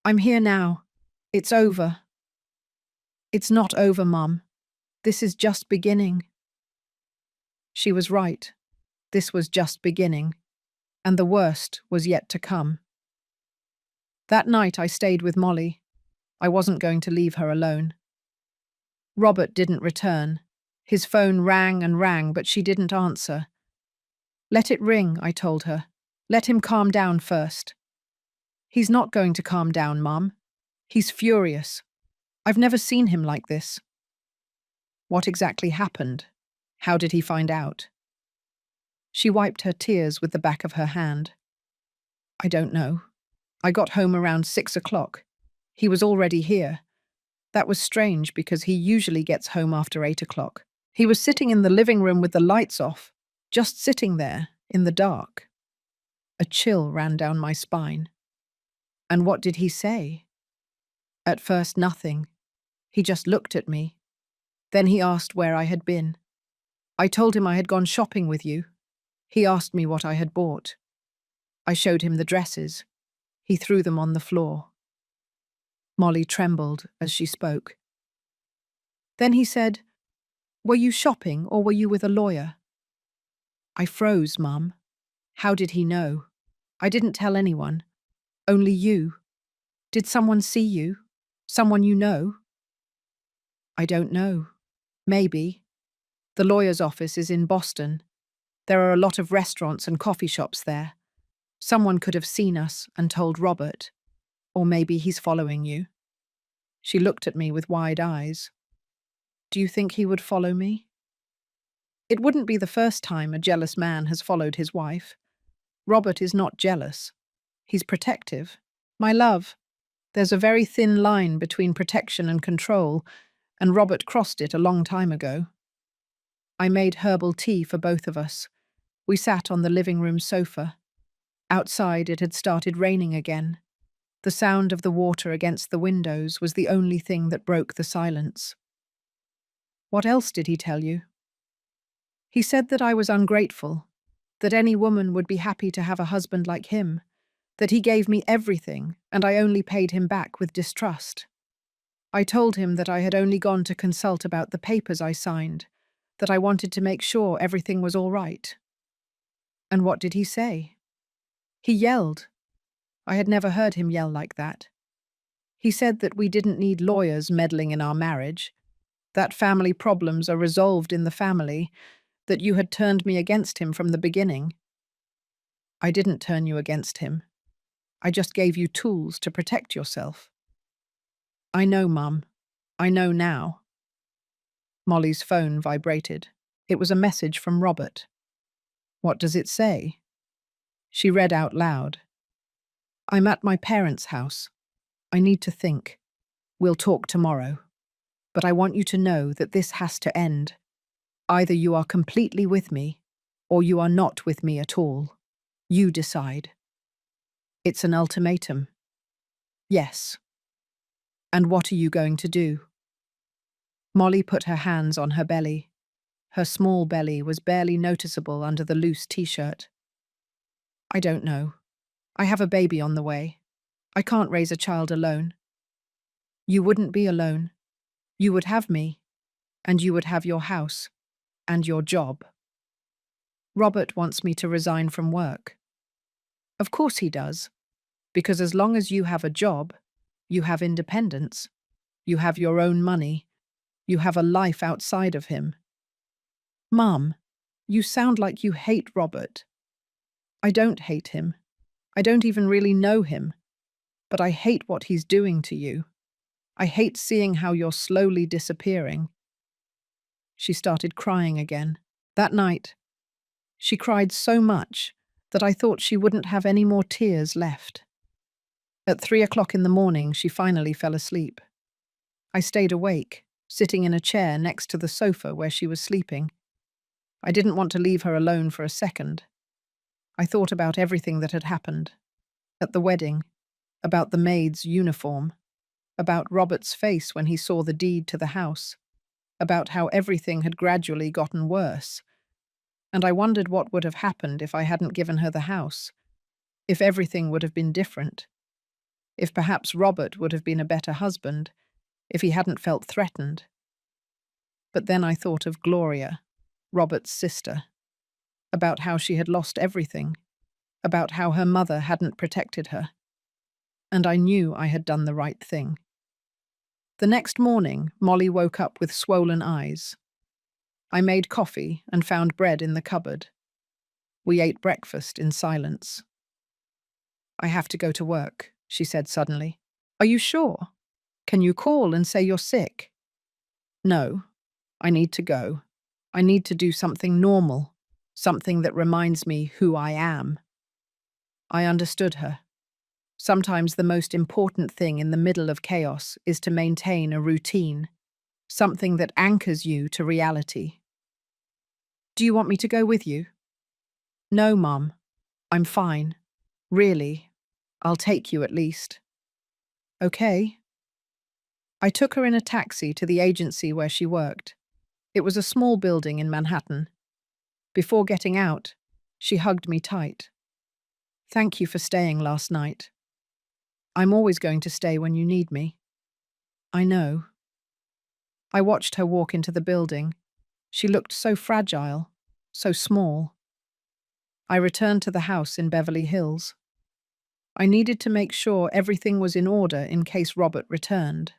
"I'm here now. It's over." "It's not over, Mum. This is just beginning." She was right. This was just beginning, and the worst was yet to come. That night I stayed with Molly. I wasn't going to leave her alone. Robert didn't return. His phone rang and rang, but she didn't answer. "Let it ring," I told her. "Let him calm down first." "He's not going to calm down, Mum. He's furious. I've never seen him like this." "What exactly happened? How did he find out?" She wiped her tears with the back of her hand. "I don't know. I got home around 6 o'clock. He was already here. That was strange because he usually gets home after 8 o'clock. He was sitting in the living room with the lights off, just sitting there, in the dark." A chill ran down my spine. "And what did he say?" "At first, nothing. He just looked at me. Then he asked where I had been. I told him I had gone shopping with you. He asked me what I had bought. I showed him the dresses. He threw them on the floor." Molly trembled as she spoke. "Then he said, 'Were you shopping or were you with a lawyer?'" I froze, Mum. How did he know? I didn't tell anyone. Only you. Did someone see you? Someone you know? "I don't know. Maybe. The lawyer's office is in Boston. There are a lot of restaurants and coffee shops there. Someone could have seen us and told Robert. Or maybe he's following you." She looked at me with wide eyes. "Do you think he would follow me?" It wouldn't be the first time a jealous man has followed his wife. Robert is not jealous. He's protective. My love, there's a very thin line between protection and control, and Robert crossed it a long time ago. I made herbal tea for both of us. We sat on the living room sofa. Outside it had started raining again. The sound of the water against the windows was the only thing that broke the silence. "What else did he tell you?" "He said that I was ungrateful, that any woman would be happy to have a husband like him, that he gave me everything and I only paid him back with distrust. I told him that I had only gone to consult about the papers I signed, that I wanted to make sure everything was all right." "And what did he say?" "He yelled. I had never heard him yell like that. He said that we didn't need lawyers meddling in our marriage, that family problems are resolved in the family, that you had turned me against him from the beginning." "I didn't turn you against him. I just gave you tools to protect yourself." "I know, Mum. I know now." Molly's phone vibrated. It was a message from Robert. "What does it say?" She read out loud. "I'm at my parents' house. I need to think. We'll talk tomorrow. But I want you to know that this has to end. Either you are completely with me, or you are not with me at all. You decide." "It's an ultimatum." "Yes." "And what are you going to do?" Molly put her hands on her belly. Her small belly was barely noticeable under the loose t-shirt. "I don't know. I have a baby on the way. I can't raise a child alone." "You wouldn't be alone. You would have me, and you would have your house, and your job." "Robert wants me to resign from work." "Of course he does, because as long as you have a job, you have independence, you have your own money, you have a life outside of him." "Mum, you sound like you hate Robert." "I don't hate him. I don't even really know him. But I hate what he's doing to you. I hate seeing how you're slowly disappearing." She started crying again. That night, she cried so much that I thought she wouldn't have any more tears left. At 3 o'clock in the morning, she finally fell asleep. I stayed awake, sitting in a chair next to the sofa where she was sleeping. I didn't want to leave her alone for a second. I thought about everything that had happened. At the wedding, about the maid's uniform, about Robert's face when he saw the deed to the house, about how everything had gradually gotten worse. And I wondered what would have happened if I hadn't given her the house, if everything would have been different, if perhaps Robert would have been a better husband, if he hadn't felt threatened. But then I thought of Gloria, Robert's sister, about how she had lost everything, about how her mother hadn't protected her. And I knew I had done the right thing. The next morning, Molly woke up with swollen eyes. I made coffee and found bread in the cupboard. We ate breakfast in silence. "I have to go to work," she said suddenly. "Are you sure? Can you call and say you're sick?" "No, I need to go. I need to do something normal, something that reminds me who I am." I understood her. Sometimes the most important thing in the middle of chaos is to maintain a routine, something that anchors you to reality. "Do you want me to go with you?" "No, Mum. I'm fine. Really. I'll take you at least." "Okay." I took her in a taxi to the agency where she worked. It was a small building in Manhattan. Before getting out, she hugged me tight. "Thank you for staying last night. I'm always going to stay when you need me." "I know." I watched her walk into the building. She looked so fragile, so small. I returned to the house in Beverly Hills. I needed to make sure everything was in order in case Robert returned.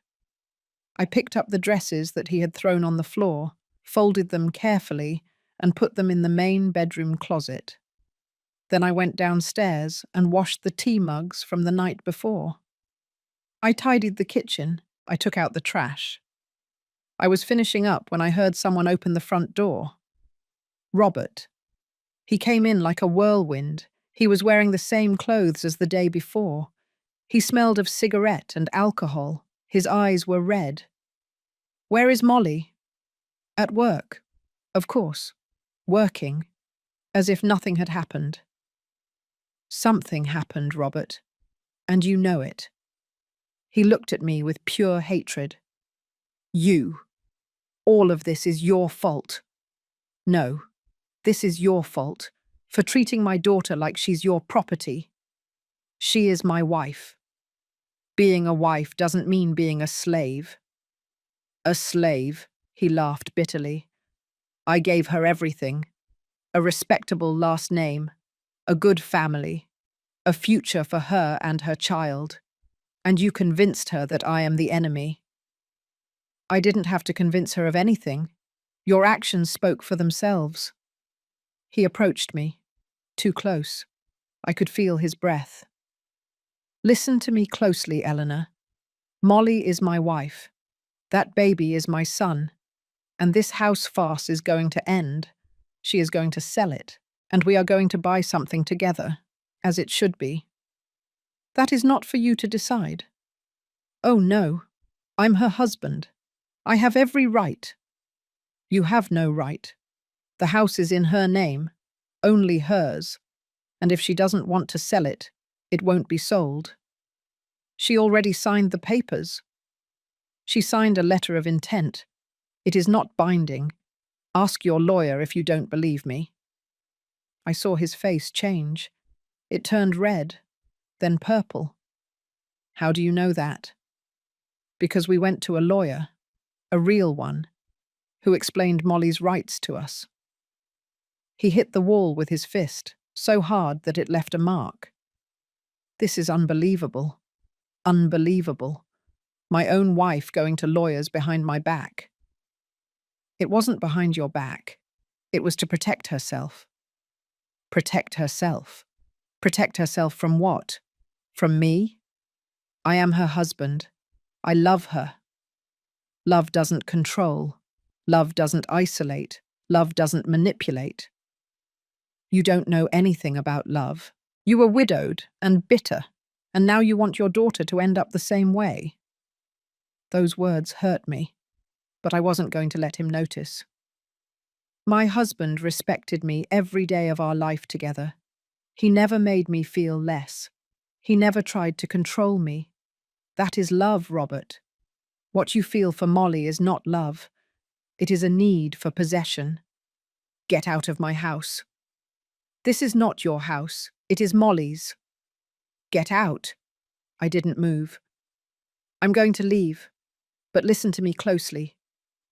I picked up the dresses that he had thrown on the floor, folded them carefully, and put them in the main bedroom closet. Then I went downstairs and washed the tea mugs from the night before. I tidied the kitchen. I took out the trash. I was finishing up when I heard someone open the front door. Robert. He came in like a whirlwind. He was wearing the same clothes as the day before. He smelled of cigarette and alcohol. His eyes were red. "Where is Molly?" "At work." "Of course. Working." As if nothing had happened. "Something happened, Robert. And you know it." He looked at me with pure hatred. "You. All of this is your fault." "No. This is your fault, for treating my daughter like she's your property. She is my wife. Being a wife doesn't mean being a slave." "A slave," he laughed bitterly. "I gave her everything. A respectable last name, a good family, a future for her and her child. And you convinced her that I am the enemy." "I didn't have to convince her of anything. Your actions spoke for themselves." He approached me, too close. I could feel his breath. "Listen to me closely, Eleanor. Molly is my wife. That baby is my son. And this house farce is going to end. She is going to sell it, and we are going to buy something together, as it should be. That is not for you to decide." "Oh no, I'm her husband. I have every right." "You have no right. The house is in her name, only hers, and if she doesn't want to sell it, it won't be sold." "She already signed the papers." "She signed a letter of intent. It is not binding. Ask your lawyer if you don't believe me." I saw his face change. It turned red, then purple. "How do you know that?" "Because we went to a lawyer, a real one, who explained Molly's rights to us." He hit the wall with his fist, so hard that it left a mark. "This is unbelievable. Unbelievable. My own wife going to lawyers behind my back." "It wasn't behind your back. It was to protect herself." "Protect herself? Protect herself from what? From me? I am her husband. I love her. Love doesn't control. Love doesn't isolate. Love doesn't manipulate." "You don't know anything about love. You were widowed and bitter, and now you want your daughter to end up the same way." Those words hurt me. but I wasn't going to let him notice. My husband respected me every day of our life together. He never made me feel less. He never tried to control me. That is love, Robert. What you feel for Molly is not love. It is a need for possession. Get out of my house. This is not your house. It is Molly's. Get out. I didn't move. I'm going to leave, but listen to me closely.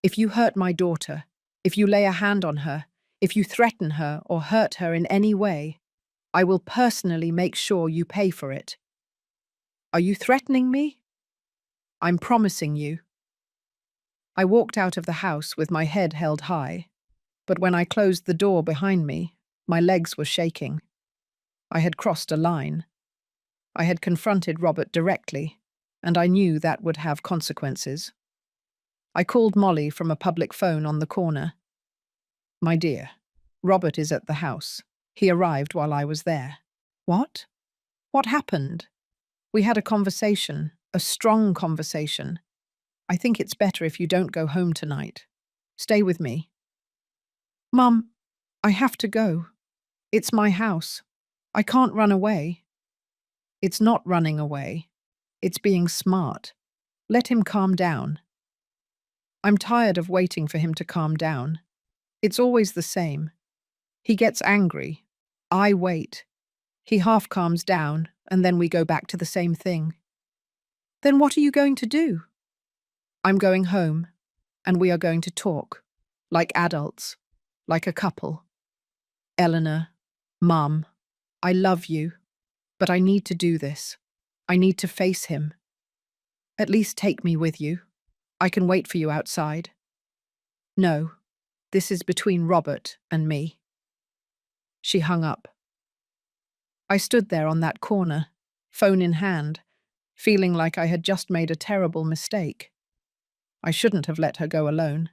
If you hurt my daughter, if you lay a hand on her, if you threaten her or hurt her in any way, I will personally make sure you pay for it. Are you threatening me? I'm promising you. I walked out of the house with my head held high, but when I closed the door behind me, my legs were shaking. I had crossed a line. I had confronted Robert directly, and I knew that would have consequences. I called Molly from a public phone on the corner. My dear, Robert is at the house. He arrived while I was there. What? What happened? We had a conversation, a strong conversation. I think it's better if you don't go home tonight. Stay with me. Mum, I have to go. It's my house. I can't run away. It's not running away. It's being smart. Let him calm down. I'm tired of waiting for him to calm down. It's always the same. He gets angry. I wait. He half calms down, and then we go back to the same thing. Then what are you going to do? I'm going home, and we are going to talk, like adults, like a couple. Eleanor, Mum, I love you, but I need to do this. I need to face him. At least take me with you. I can wait for you outside. No, this is between Robert and me. She hung up. I stood there on that corner, phone in hand, feeling like I had just made a terrible mistake. I shouldn't have let her go alone.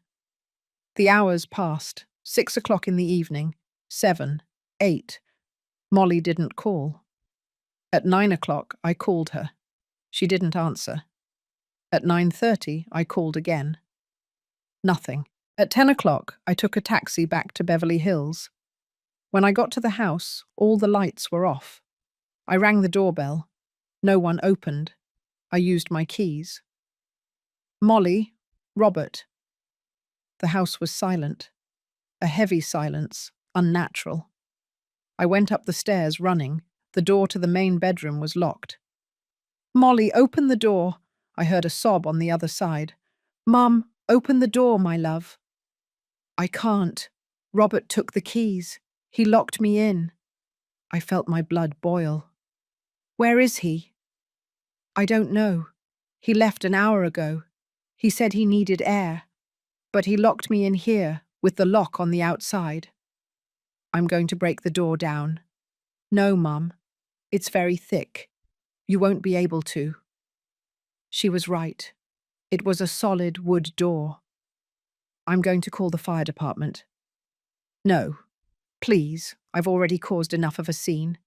The hours passed, 6 o'clock in the evening, 7, 8. Molly didn't call. At 9 o'clock, I called her. She didn't answer. At 9:30, I called again. Nothing. At 10 o'clock, I took a taxi back to Beverly Hills. When I got to the house, all the lights were off. I rang the doorbell. No one opened. I used my keys. Molly, Robert. The house was silent. A heavy silence, unnatural. I went up the stairs running. The door to the main bedroom was locked. Molly, open the door. I heard a sob on the other side. Mum, open the door, my love. I can't. Robert took the keys. He locked me in. I felt my blood boil. Where is he? I don't know. He left an hour ago. He said he needed air. But he locked me in here, with the lock on the outside. I'm going to break the door down. No, Mum. It's very thick. You won't be able to. She was right. It was a solid wood door. I'm going to call the fire department. No. Please, I've already caused enough of a scene.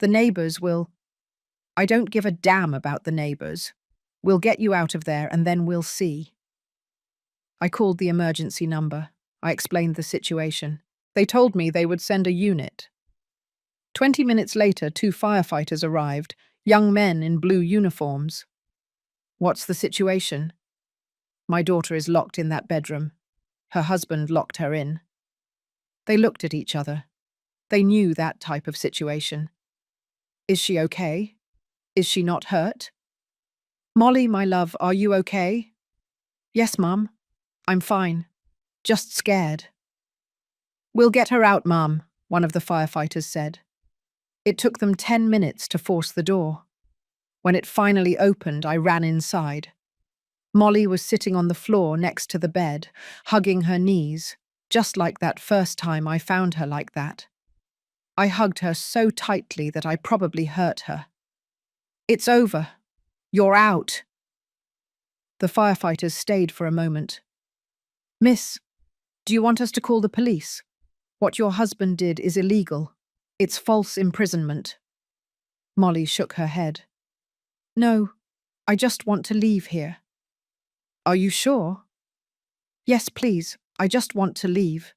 The neighbors will... I don't give a damn about the neighbors. We'll get you out of there and then we'll see. I called the emergency number. I explained the situation. They told me they would send a unit. 20 minutes later, 2 firefighters arrived, young men in blue uniforms. What's the situation? My daughter is locked in that bedroom. Her husband locked her in. They looked at each other. They knew that type of situation. Is she okay? Is she not hurt? Molly, my love, are you okay? Yes, Mum. I'm fine. Just scared. We'll get her out, Mum, one of the firefighters said. It took them 10 minutes to force the door. When it finally opened, I ran inside. Molly was sitting on the floor next to the bed, hugging her knees, just like that first time I found her like that. I hugged her so tightly that I probably hurt her. It's over. You're out. The firefighters stayed for a moment. Miss, do you want us to call the police? What your husband did is illegal. It's false imprisonment. Molly shook her head. No, I just want to leave here. Are you sure? Yes, please. I just want to leave.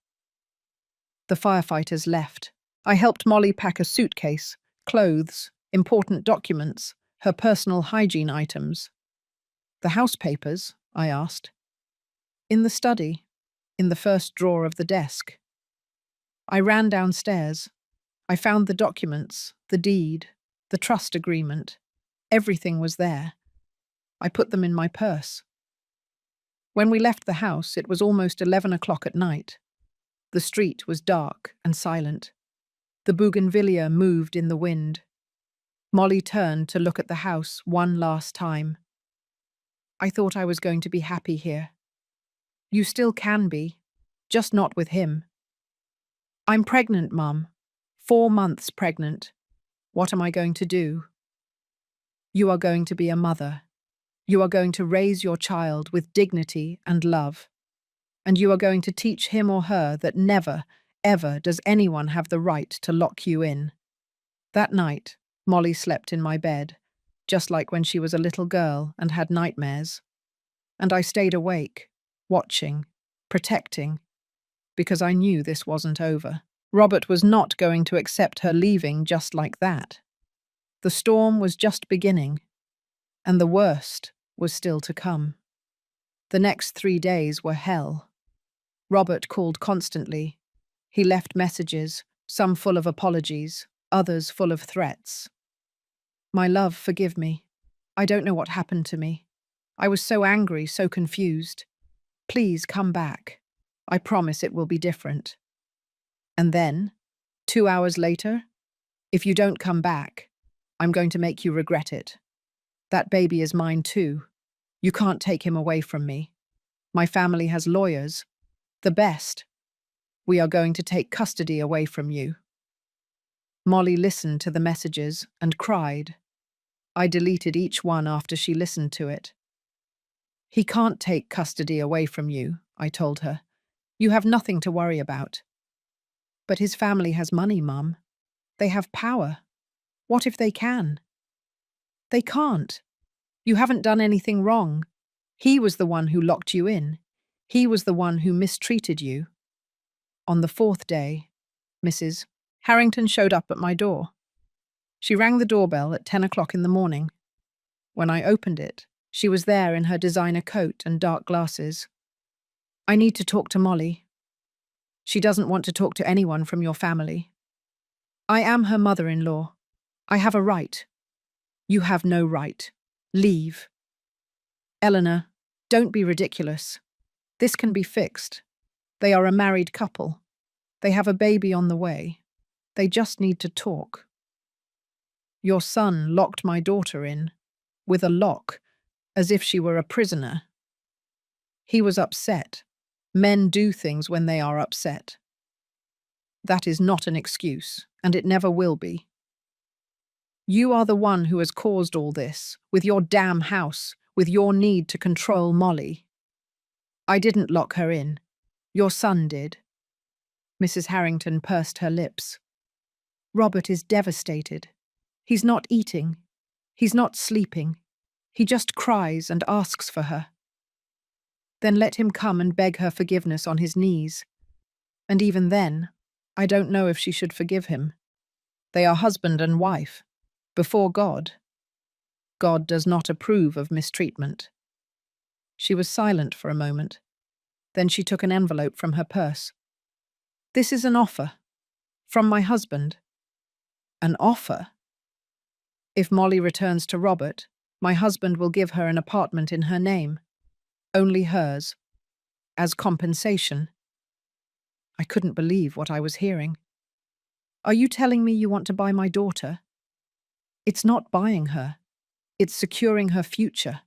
The firefighters left. I helped Molly pack a suitcase, clothes, important documents, her personal hygiene items. The house papers? I asked. In the study, in the first drawer of the desk. I ran downstairs. I found the documents, the deed, the trust agreement. Everything was there. I put them in my purse. When we left the house, it was almost 11 o'clock at night. The street was dark and silent. The bougainvillea moved in the wind. Molly turned to look at the house one last time. I thought I was going to be happy here. You still can be, just not with him. I'm pregnant, Mum. 4 months pregnant. What am I going to do? You are going to be a mother. You are going to raise your child with dignity and love. And you are going to teach him or her that never, ever does anyone have the right to lock you in. That night, Molly slept in my bed, just like when she was a little girl and had nightmares. And I stayed awake, watching, protecting, because I knew this wasn't over. Robert was not going to accept her leaving just like that. The storm was just beginning, and the worst was still to come. The next 3 days were hell. Robert called constantly. He left messages, some full of apologies, others full of threats. My love, forgive me. I don't know what happened to me. I was so angry, so confused. Please come back. I promise it will be different. And then, 2 hours later, if you don't come back, I'm going to make you regret it. That baby is mine too. You can't take him away from me. My family has lawyers. The best. We are going to take custody away from you. Molly listened to the messages and cried. I deleted each one after she listened to it. He can't take custody away from you, I told her. You have nothing to worry about. But his family has money, Mum. They have power. What if they can? They can't. You haven't done anything wrong. He was the one who locked you in. He was the one who mistreated you. On the 4th day, Mrs. Harrington showed up at my door. She rang the doorbell at 10 o'clock in the morning. When I opened it, she was there in her designer coat and dark glasses. I need to talk to Molly. She doesn't want to talk to anyone from your family. I am her mother-in-law. I have a right. You have no right. Leave. Eleanor, don't be ridiculous. This can be fixed. They are a married couple. They have a baby on the way. They just need to talk. Your son locked my daughter in, with a lock, as if she were a prisoner. He was upset. Men do things when they are upset. That is not an excuse, and it never will be. You are the one who has caused all this, with your damn house, with your need to control Molly. I didn't lock her in. Your son did. Mrs. Harrington pursed her lips. Robert is devastated. He's not eating. He's not sleeping. He just cries and asks for her. Then let him come and beg her forgiveness on his knees. And even then, I don't know if she should forgive him. They are husband and wife, before God. God does not approve of mistreatment. She was silent for a moment. Then she took an envelope from her purse. This is an offer. From my husband. An offer? If Molly returns to Robert, my husband will give her an apartment in her name. Only hers. As compensation. I couldn't believe what I was hearing. Are you telling me you want to buy my daughter? It's not buying her. It's securing her future.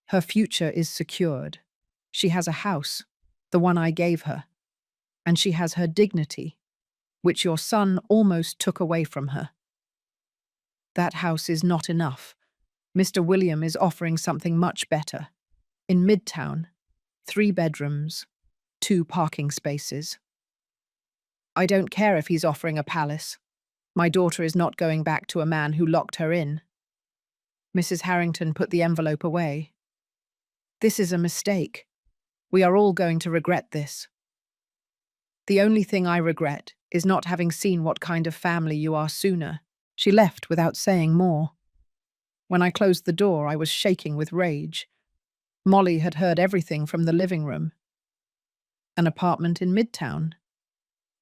Her future is secured. She has a house, the one I gave her. And she has her dignity, which your son almost took away from her. That house is not enough. Mr. William is offering something much better. In Midtown, 3 bedrooms, 2 parking spaces. I don't care if he's offering a palace. My daughter is not going back to a man who locked her in. Mrs. Harrington put the envelope away. This is a mistake. We are all going to regret this. The only thing I regret is not having seen what kind of family you are sooner. She left without saying more. When I closed the door, I was shaking with rage. Molly had heard everything from the living room. An apartment in Midtown.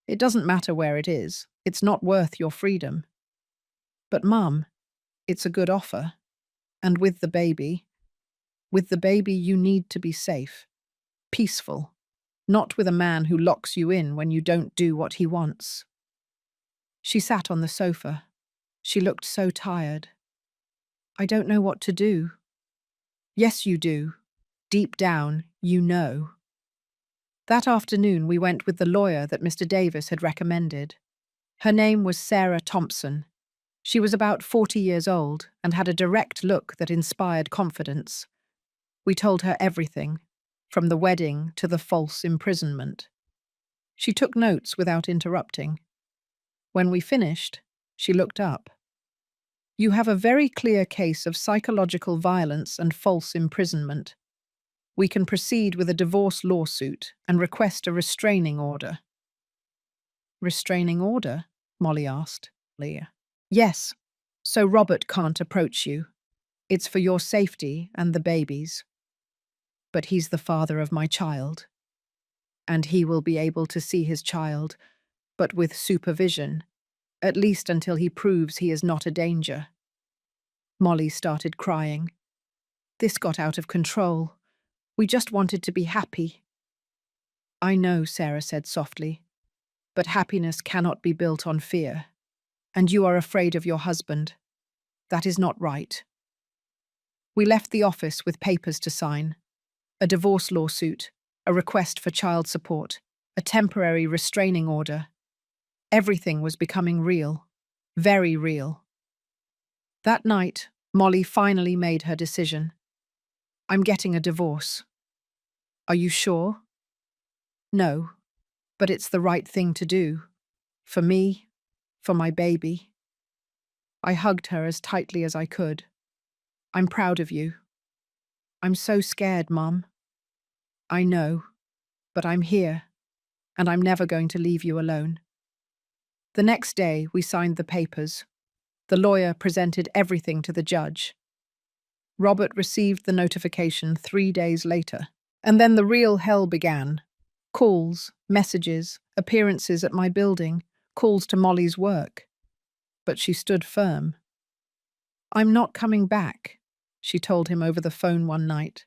It doesn't matter where it is. It's not worth your freedom. But, Mum, it's a good offer. And with the baby, you need to be safe, peaceful, not with a man who locks you in when you don't do what he wants. She sat on the sofa. She looked so tired. I don't know what to do. Yes, you do. Deep down, you know. That afternoon, we went with the lawyer that Mr. Davis had recommended. Her name was Sarah Thompson. She was about 40 years old and had a direct look that inspired confidence. We told her everything, from the wedding to the false imprisonment. She took notes without interrupting. When we finished, she looked up. You have a very clear case of psychological violence and false imprisonment. We can proceed with a divorce lawsuit and request a restraining order. Restraining order? Molly asked. Leah. Yes, so Robert can't approach you. It's for your safety and the baby's. But he's the father of my child. And he will be able to see his child, but with supervision, at least until he proves he is not a danger. Molly started crying. This got out of control. We just wanted to be happy. I know, Sarah said softly, but happiness cannot be built on fear. And you are afraid of your husband. That is not right. We left the office with papers to sign. A divorce lawsuit, a request for child support, a temporary restraining order. Everything was becoming real, very real. That night, Molly finally made her decision. I'm getting a divorce. Are you sure? No, but it's the right thing to do. For me, for my baby. I hugged her as tightly as I could. I'm proud of you. I'm so scared, Mum. I know, but I'm here, and I'm never going to leave you alone. The next day, we signed the papers. The lawyer presented everything to the judge. Robert received the notification 3 days later. And then the real hell began. Calls, messages, appearances at my building, calls to Molly's work. But she stood firm. I'm not coming back, she told him over the phone one night.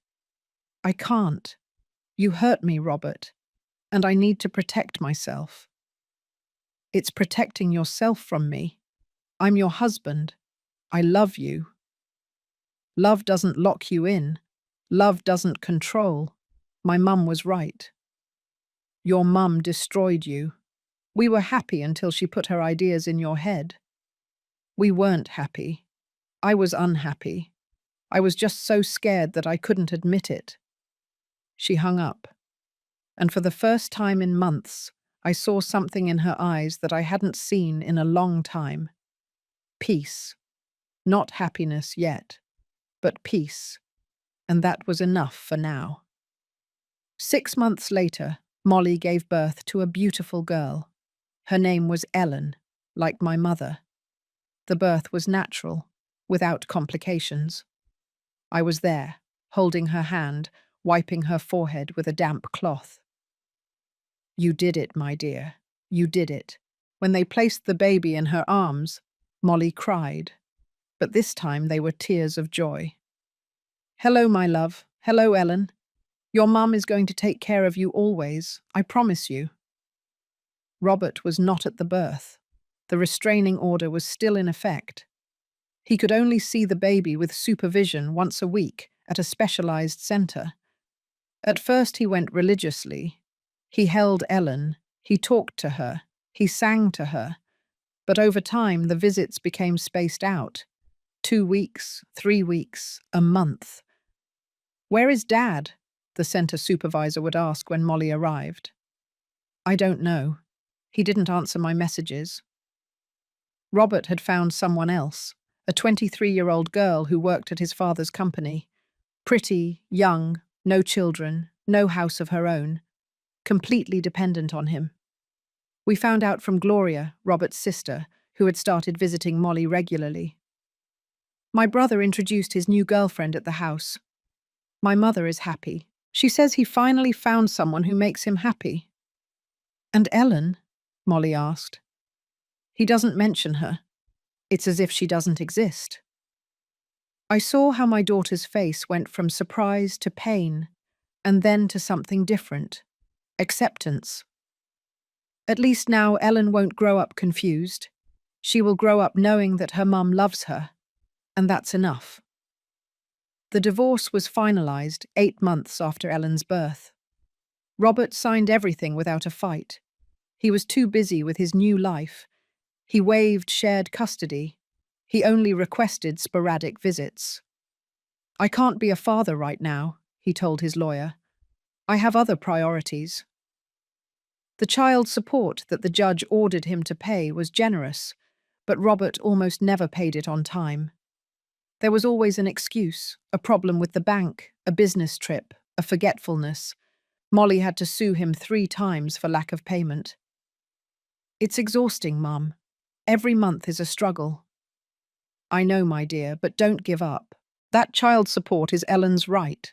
I can't. You hurt me, Robert, and I need to protect myself. It's protecting yourself from me. I'm your husband. I love you. Love doesn't lock you in. Love doesn't control. My mum was right. Your mum destroyed you. We were happy until she put her ideas in your head. We weren't happy. I was unhappy. I was just so scared that I couldn't admit it. She hung up. And for the first time in months, I saw something in her eyes that I hadn't seen in a long time. Peace. Not happiness yet, but peace. And that was enough for now. 6 months later, Molly gave birth to a beautiful girl. Her name was Ellen, like my mother. The birth was natural, without complications. I was there, holding her hand, wiping her forehead with a damp cloth. You did it, my dear. You did it. When they placed the baby in her arms, Molly cried. But this time they were tears of joy. Hello, my love. Hello, Ellen. Your mum is going to take care of you always, I promise you. Robert was not at the birth. The restraining order was still in effect. He could only see the baby with supervision once a week at a specialized center. At first he went religiously. He held Ellen, he talked to her, he sang to her. But over time the visits became spaced out. 2 weeks, 3 weeks, a month. Where is Dad? The center supervisor would ask when Molly arrived. I don't know. He didn't answer my messages. Robert had found someone else, a 23-year-old girl who worked at his father's company. Pretty, young, no children, no house of her own, completely dependent on him. We found out from Gloria, Robert's sister, who had started visiting Molly regularly. My brother introduced his new girlfriend at the house. My mother is happy. She says he finally found someone who makes him happy. And Ellen? Molly asked. He doesn't mention her. It's as if she doesn't exist. I saw how my daughter's face went from surprise to pain, and then to something different. Acceptance. At least now Ellen won't grow up confused. She will grow up knowing that her mum loves her, and that's enough. The divorce was finalized 8 months after Ellen's birth. Robert signed everything without a fight. He was too busy with his new life. He waived shared custody. He only requested sporadic visits. I can't be a father right now, he told his lawyer. I have other priorities. The child support that the judge ordered him to pay was generous, but Robert almost never paid it on time. There was always an excuse, a problem with the bank, a business trip, a forgetfulness. Molly had to sue him 3 times for lack of payment. It's exhausting, Mum. Every month is a struggle. I know, my dear, but don't give up. That child support is Ellen's right.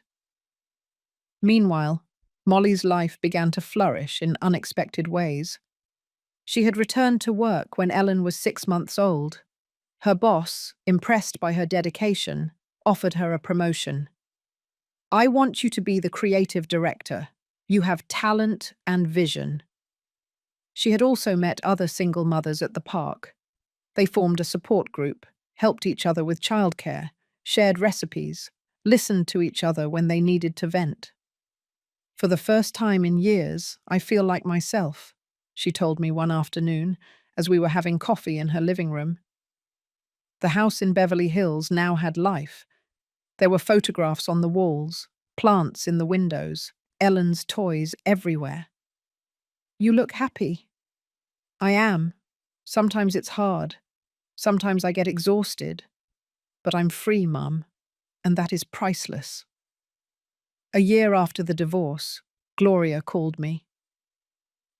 Meanwhile, Molly's life began to flourish in unexpected ways. She had returned to work when Ellen was 6 months old. Her boss, impressed by her dedication, offered her a promotion. I want you to be the creative director. You have talent and vision. She had also met other single mothers at the park. They formed a support group, helped each other with childcare, shared recipes, listened to each other when they needed to vent. For the first time in years, I feel like myself, she told me one afternoon as we were having coffee in her living room. The house in Beverly Hills now had life. There were photographs on the walls, plants in the windows, Ellen's toys everywhere. You look happy. I am. Sometimes it's hard. Sometimes I get exhausted. But I'm free, Mum, and that is priceless. A year after the divorce, Gloria called me.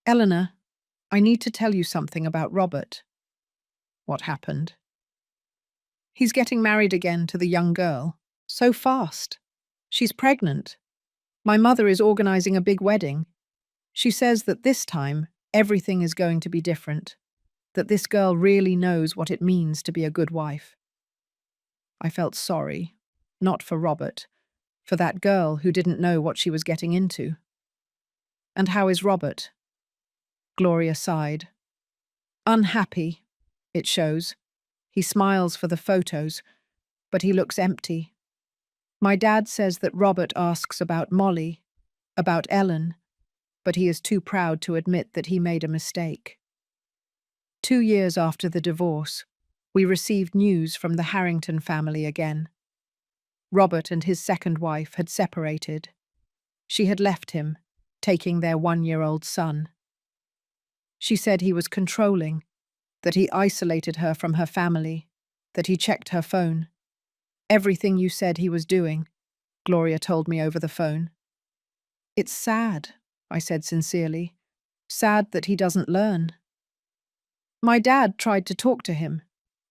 Eleanor, I need to tell you something about Robert. What happened? He's getting married again to the young girl. So fast. She's pregnant. My mother is organizing a big wedding. She says that this time, everything is going to be different. That this girl really knows what it means to be a good wife. I felt sorry, not for Robert, for that girl who didn't know what she was getting into. And how is Robert? Gloria sighed. Unhappy, it shows. He smiles for the photos, but he looks empty. My dad says that Robert asks about Molly, about Ellen, but he is too proud to admit that he made a mistake. 2 years after the divorce, we received news from the Harrington family again. Robert and his second wife had separated. She had left him, taking their 1-year-old son. She said he was controlling, that he isolated her from her family, that he checked her phone. Everything you said he was doing, Gloria told me over the phone. It's sad, I said sincerely. Sad that he doesn't learn. My dad tried to talk to him,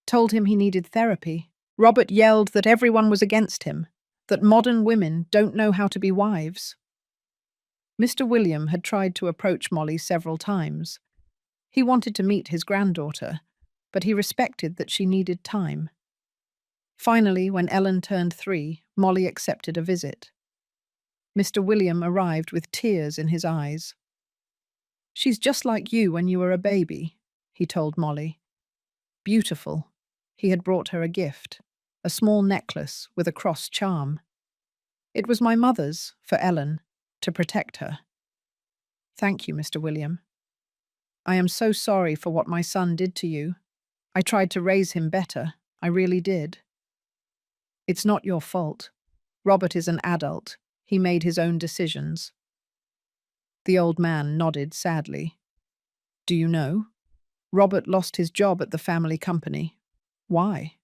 told him he needed therapy. Robert yelled that everyone was against him, that modern women don't know how to be wives. Mr. William had tried to approach Molly several times. He wanted to meet his granddaughter, but he respected that she needed time. Finally, when Ellen turned 3, Molly accepted a visit. Mr. William arrived with tears in his eyes. She's just like you when you were a baby, he told Molly. Beautiful. He had brought her a gift, a small necklace with a cross charm. It was my mother's, for Ellen, to protect her. Thank you, Mr. William. I am so sorry for what my son did to you. I tried to raise him better. I really did. It's not your fault. Robert is an adult. He made his own decisions. The old man nodded sadly. Do you know? Robert lost his job at the family company. Why?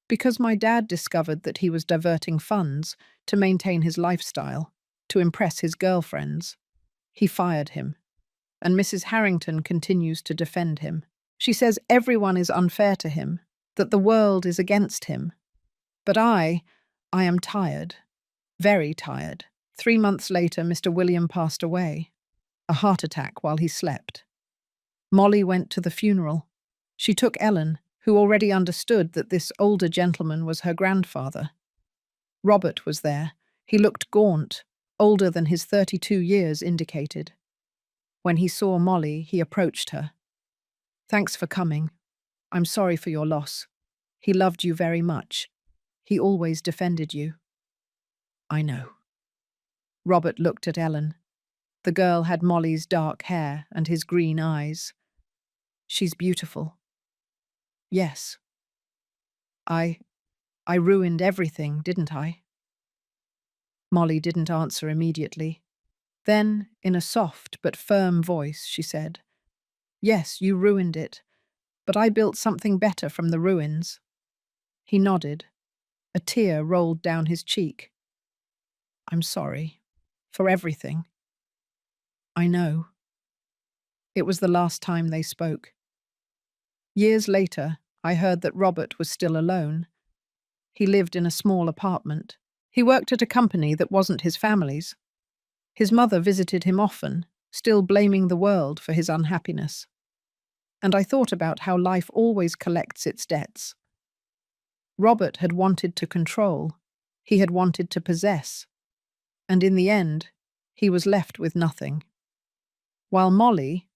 Because my dad discovered that he was diverting funds to maintain his lifestyle. to impress his girlfriends. He fired him, and Mrs. Harrington continues to defend him. She says everyone is unfair to him, that the world is against him. But I am tired, very tired. 3 months later, Mr. William passed away, a heart attack while he slept. Molly went to the funeral. She took Ellen, who already understood that this older gentleman was her grandfather. Robert was there. He looked gaunt, older than his 32 years indicated. When he saw Molly, he approached her. "Thanks for coming. I'm sorry for your loss. He loved you very much. He always defended you." "I know." Robert looked at Ellen. The girl had Molly's dark hair and his green eyes. "She's beautiful." "Yes." I ruined everything, didn't I?" Molly didn't answer immediately. Then, in a soft but firm voice, she said, "Yes, you ruined it, but I built something better from the ruins." He nodded. A tear rolled down his cheek. "I'm sorry. For everything." "I know." It was the last time they spoke. Years later, I heard that Robert was still alone. He lived in a small apartment. He worked at a company that wasn't his family's. His mother visited him often, still blaming the world for his unhappiness. And I thought about how life always collects its debts. Robert had wanted to control. He had wanted to possess. And in the end, he was left with nothing. While Molly,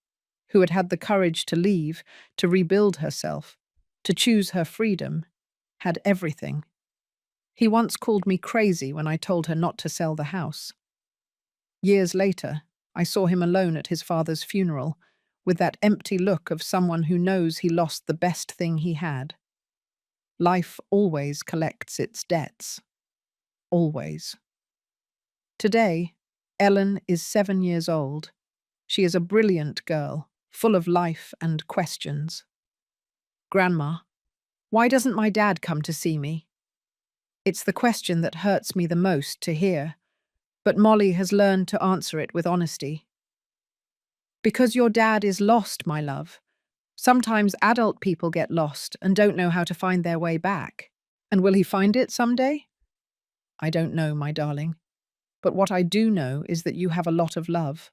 who had had the courage to leave, to rebuild herself, to choose her freedom, had everything. He once called me crazy when I told her not to sell the house. Years later, I saw him alone at his father's funeral, with that empty look of someone who knows he lost the best thing he had. Life always collects its debts. Always. Today, Ellen is 7 years old. She is a brilliant girl, full of life and questions. "Grandma, why doesn't my dad come to see me?" It's the question that hurts me the most to hear, but Molly has learned to answer it with honesty. "Because your dad is lost, my love. Sometimes adult people get lost and don't know how to find their way back. And will he find it someday?" "I don't know, my darling. But what I do know is that you have a lot of love.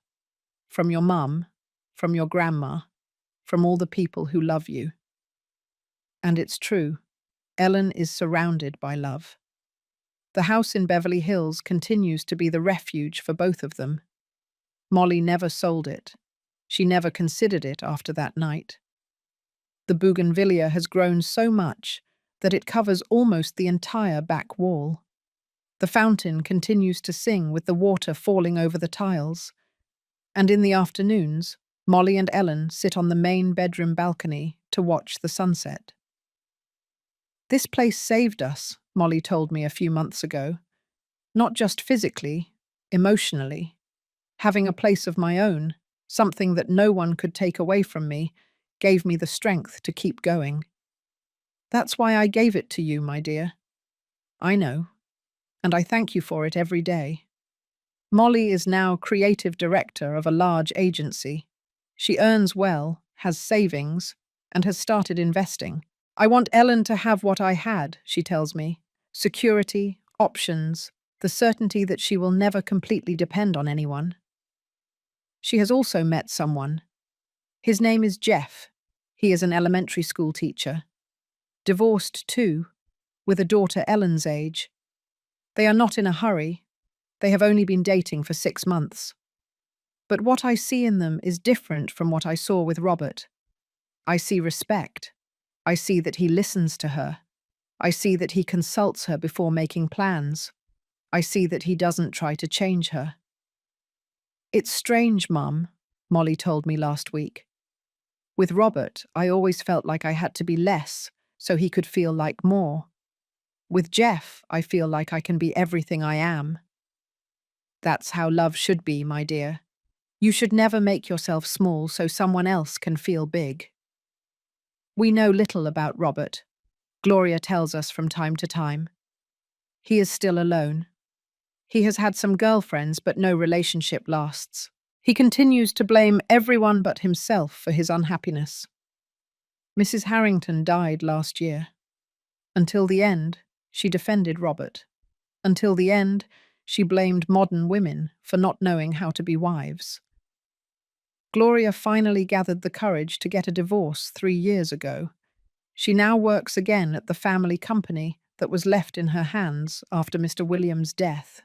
From your mum, from your grandma, from all the people who love you." And it's true. Ellen is surrounded by love. The house in Beverly Hills continues to be the refuge for both of them. Molly never sold it. She never considered it after that night. The bougainvillea has grown so much that it covers almost the entire back wall. The fountain continues to sing with the water falling over the tiles. And in the afternoons, Molly and Ellen sit on the main bedroom balcony to watch the sunset. "This place saved us," Molly told me a few months ago. "Not just physically, emotionally. Having a place of my own, something that no one could take away from me, gave me the strength to keep going. That's why I gave it to you, my dear. I know, and I thank you for it every day." Molly is now creative director of a large agency. She earns well, has savings, and has started investing. "I want Ellen to have what I had," she tells me. Security, options, the certainty that she will never completely depend on anyone. She has also met someone. His name is Jeff. He is an elementary school teacher. Divorced too, with a daughter Ellen's age. They are not in a hurry. They have only been dating for 6 months. But what I see in them is different from what I saw with Robert. I see respect. I see that he listens to her. I see that he consults her before making plans. I see that he doesn't try to change her. "It's strange, Mum," Molly told me last week. "With Robert, I always felt like I had to be less so he could feel like more. With Jeff, I feel like I can be everything I am." That's how love should be, my dear. You should never make yourself small so someone else can feel big. We know little about Robert. Gloria tells us from time to time. He is still alone. He has had some girlfriends, but no relationship lasts. He continues to blame everyone but himself for his unhappiness. Mrs. Harrington died last year. Until the end, she defended Robert. Until the end, she blamed modern women for not knowing how to be wives. Gloria finally gathered the courage to get a divorce 3 years ago. She now works again at the family company that was left in her hands after Mr. Williams' death.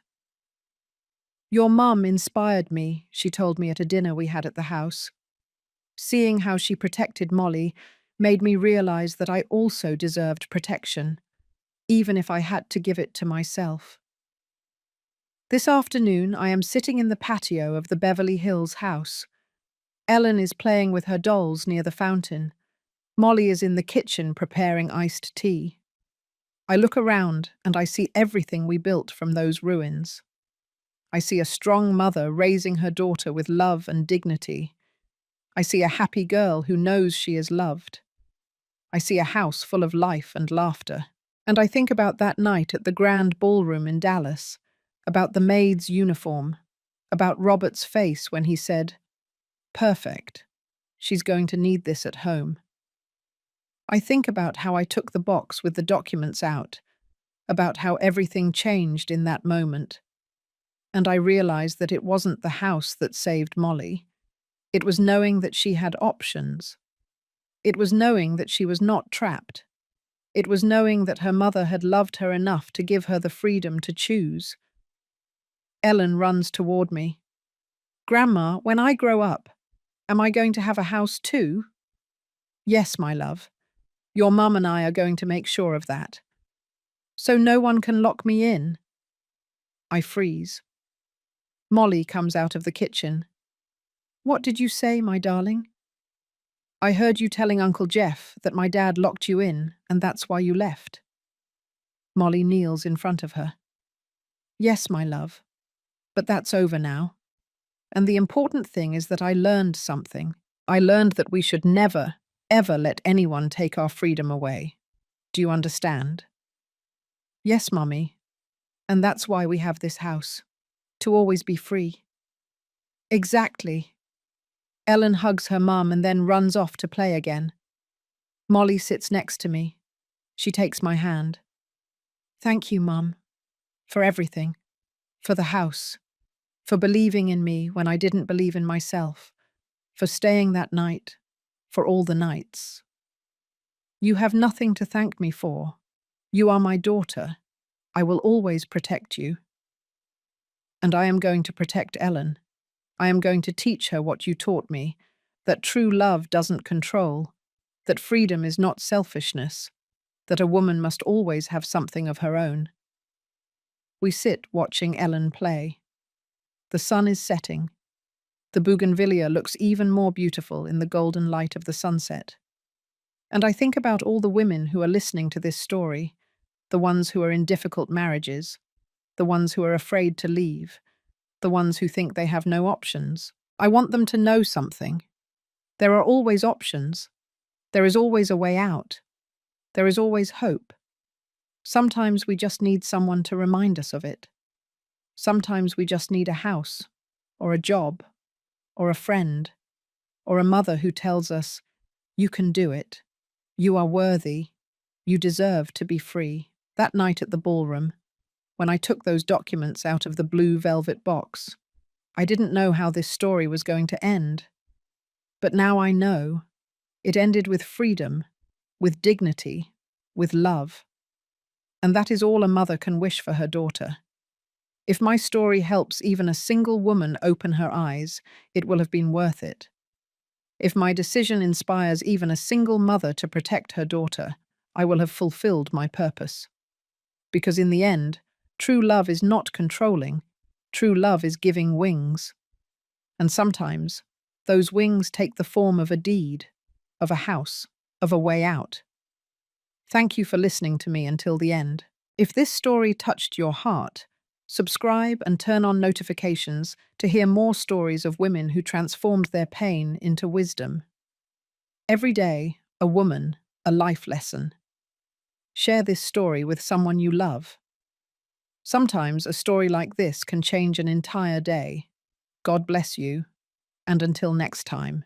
"Your mum inspired me," she told me at a dinner we had at the house. "Seeing how she protected Molly made me realize that I also deserved protection, even if I had to give it to myself." This afternoon, I am sitting in the patio of the Beverly Hills house. Ellen is playing with her dolls near the fountain. Molly is in the kitchen preparing iced tea. I look around and I see everything we built from those ruins. I see a strong mother raising her daughter with love and dignity. I see a happy girl who knows she is loved. I see a house full of life and laughter. And I think about that night at the Grand Ballroom in Dallas, about the maid's uniform, about Robert's face when he said, "Perfect. She's going to need this at home." I think about how I took the box with the documents out, about how everything changed in that moment. And I realized that it wasn't the house that saved Molly. It was knowing that she had options. It was knowing that she was not trapped. It was knowing that her mother had loved her enough to give her the freedom to choose. Ellen runs toward me. "Grandma, when I grow up, am I going to have a house too?" "Yes, my love. Your mum and I are going to make sure of that. So no one can lock me in." I freeze. Molly comes out of the kitchen. "What did you say, my darling?" "I heard you telling Uncle Jeff that my dad locked you in and that's why you left." Molly kneels in front of her. "Yes, my love. But that's over now. And the important thing is that I learned something. I learned that we should never, ever let anyone take our freedom away. Do you understand?" "Yes, Mummy. And that's why we have this house. To always be free." "Exactly." Ellen hugs her mum and then runs off to play again. Molly sits next to me. She takes my hand. "Thank you, Mum, for everything. For the house. For believing in me when I didn't believe in myself. For staying that night. For all the nights. You have nothing to thank me for. You are my daughter. I will always protect you. And I am going to protect Ellen. I am going to teach her what you taught me, that true love doesn't control, that freedom is not selfishness, that a woman must always have something of her own." We sit watching Ellen play. The sun is setting. The bougainvillea looks even more beautiful in the golden light of the sunset. And I think about all the women who are listening to this story, the ones who are in difficult marriages, the ones who are afraid to leave, the ones who think they have no options. I want them to know something. There are always options. There is always a way out. There is always hope. Sometimes we just need someone to remind us of it. Sometimes we just need a house, or a job, or a friend, or a mother who tells us, "You can do it. You are worthy. You deserve to be free." That night at the ballroom, when I took those documents out of the blue velvet box, I didn't know how this story was going to end. But now I know. It ended with freedom, with dignity, with love. And that is all a mother can wish for her daughter. If my story helps even a single woman open her eyes, it will have been worth it. If my decision inspires even a single mother to protect her daughter, I will have fulfilled my purpose. Because in the end, true love is not controlling. True love is giving wings. And sometimes, those wings take the form of a deed, of a house, of a way out. Thank you for listening to me until the end. If this story touched your heart, subscribe and turn on notifications to hear more stories of women who transformed their pain into wisdom. Every day, a woman, a life lesson. Share this story with someone you love. Sometimes a story like this can change an entire day. God bless you, and until next time.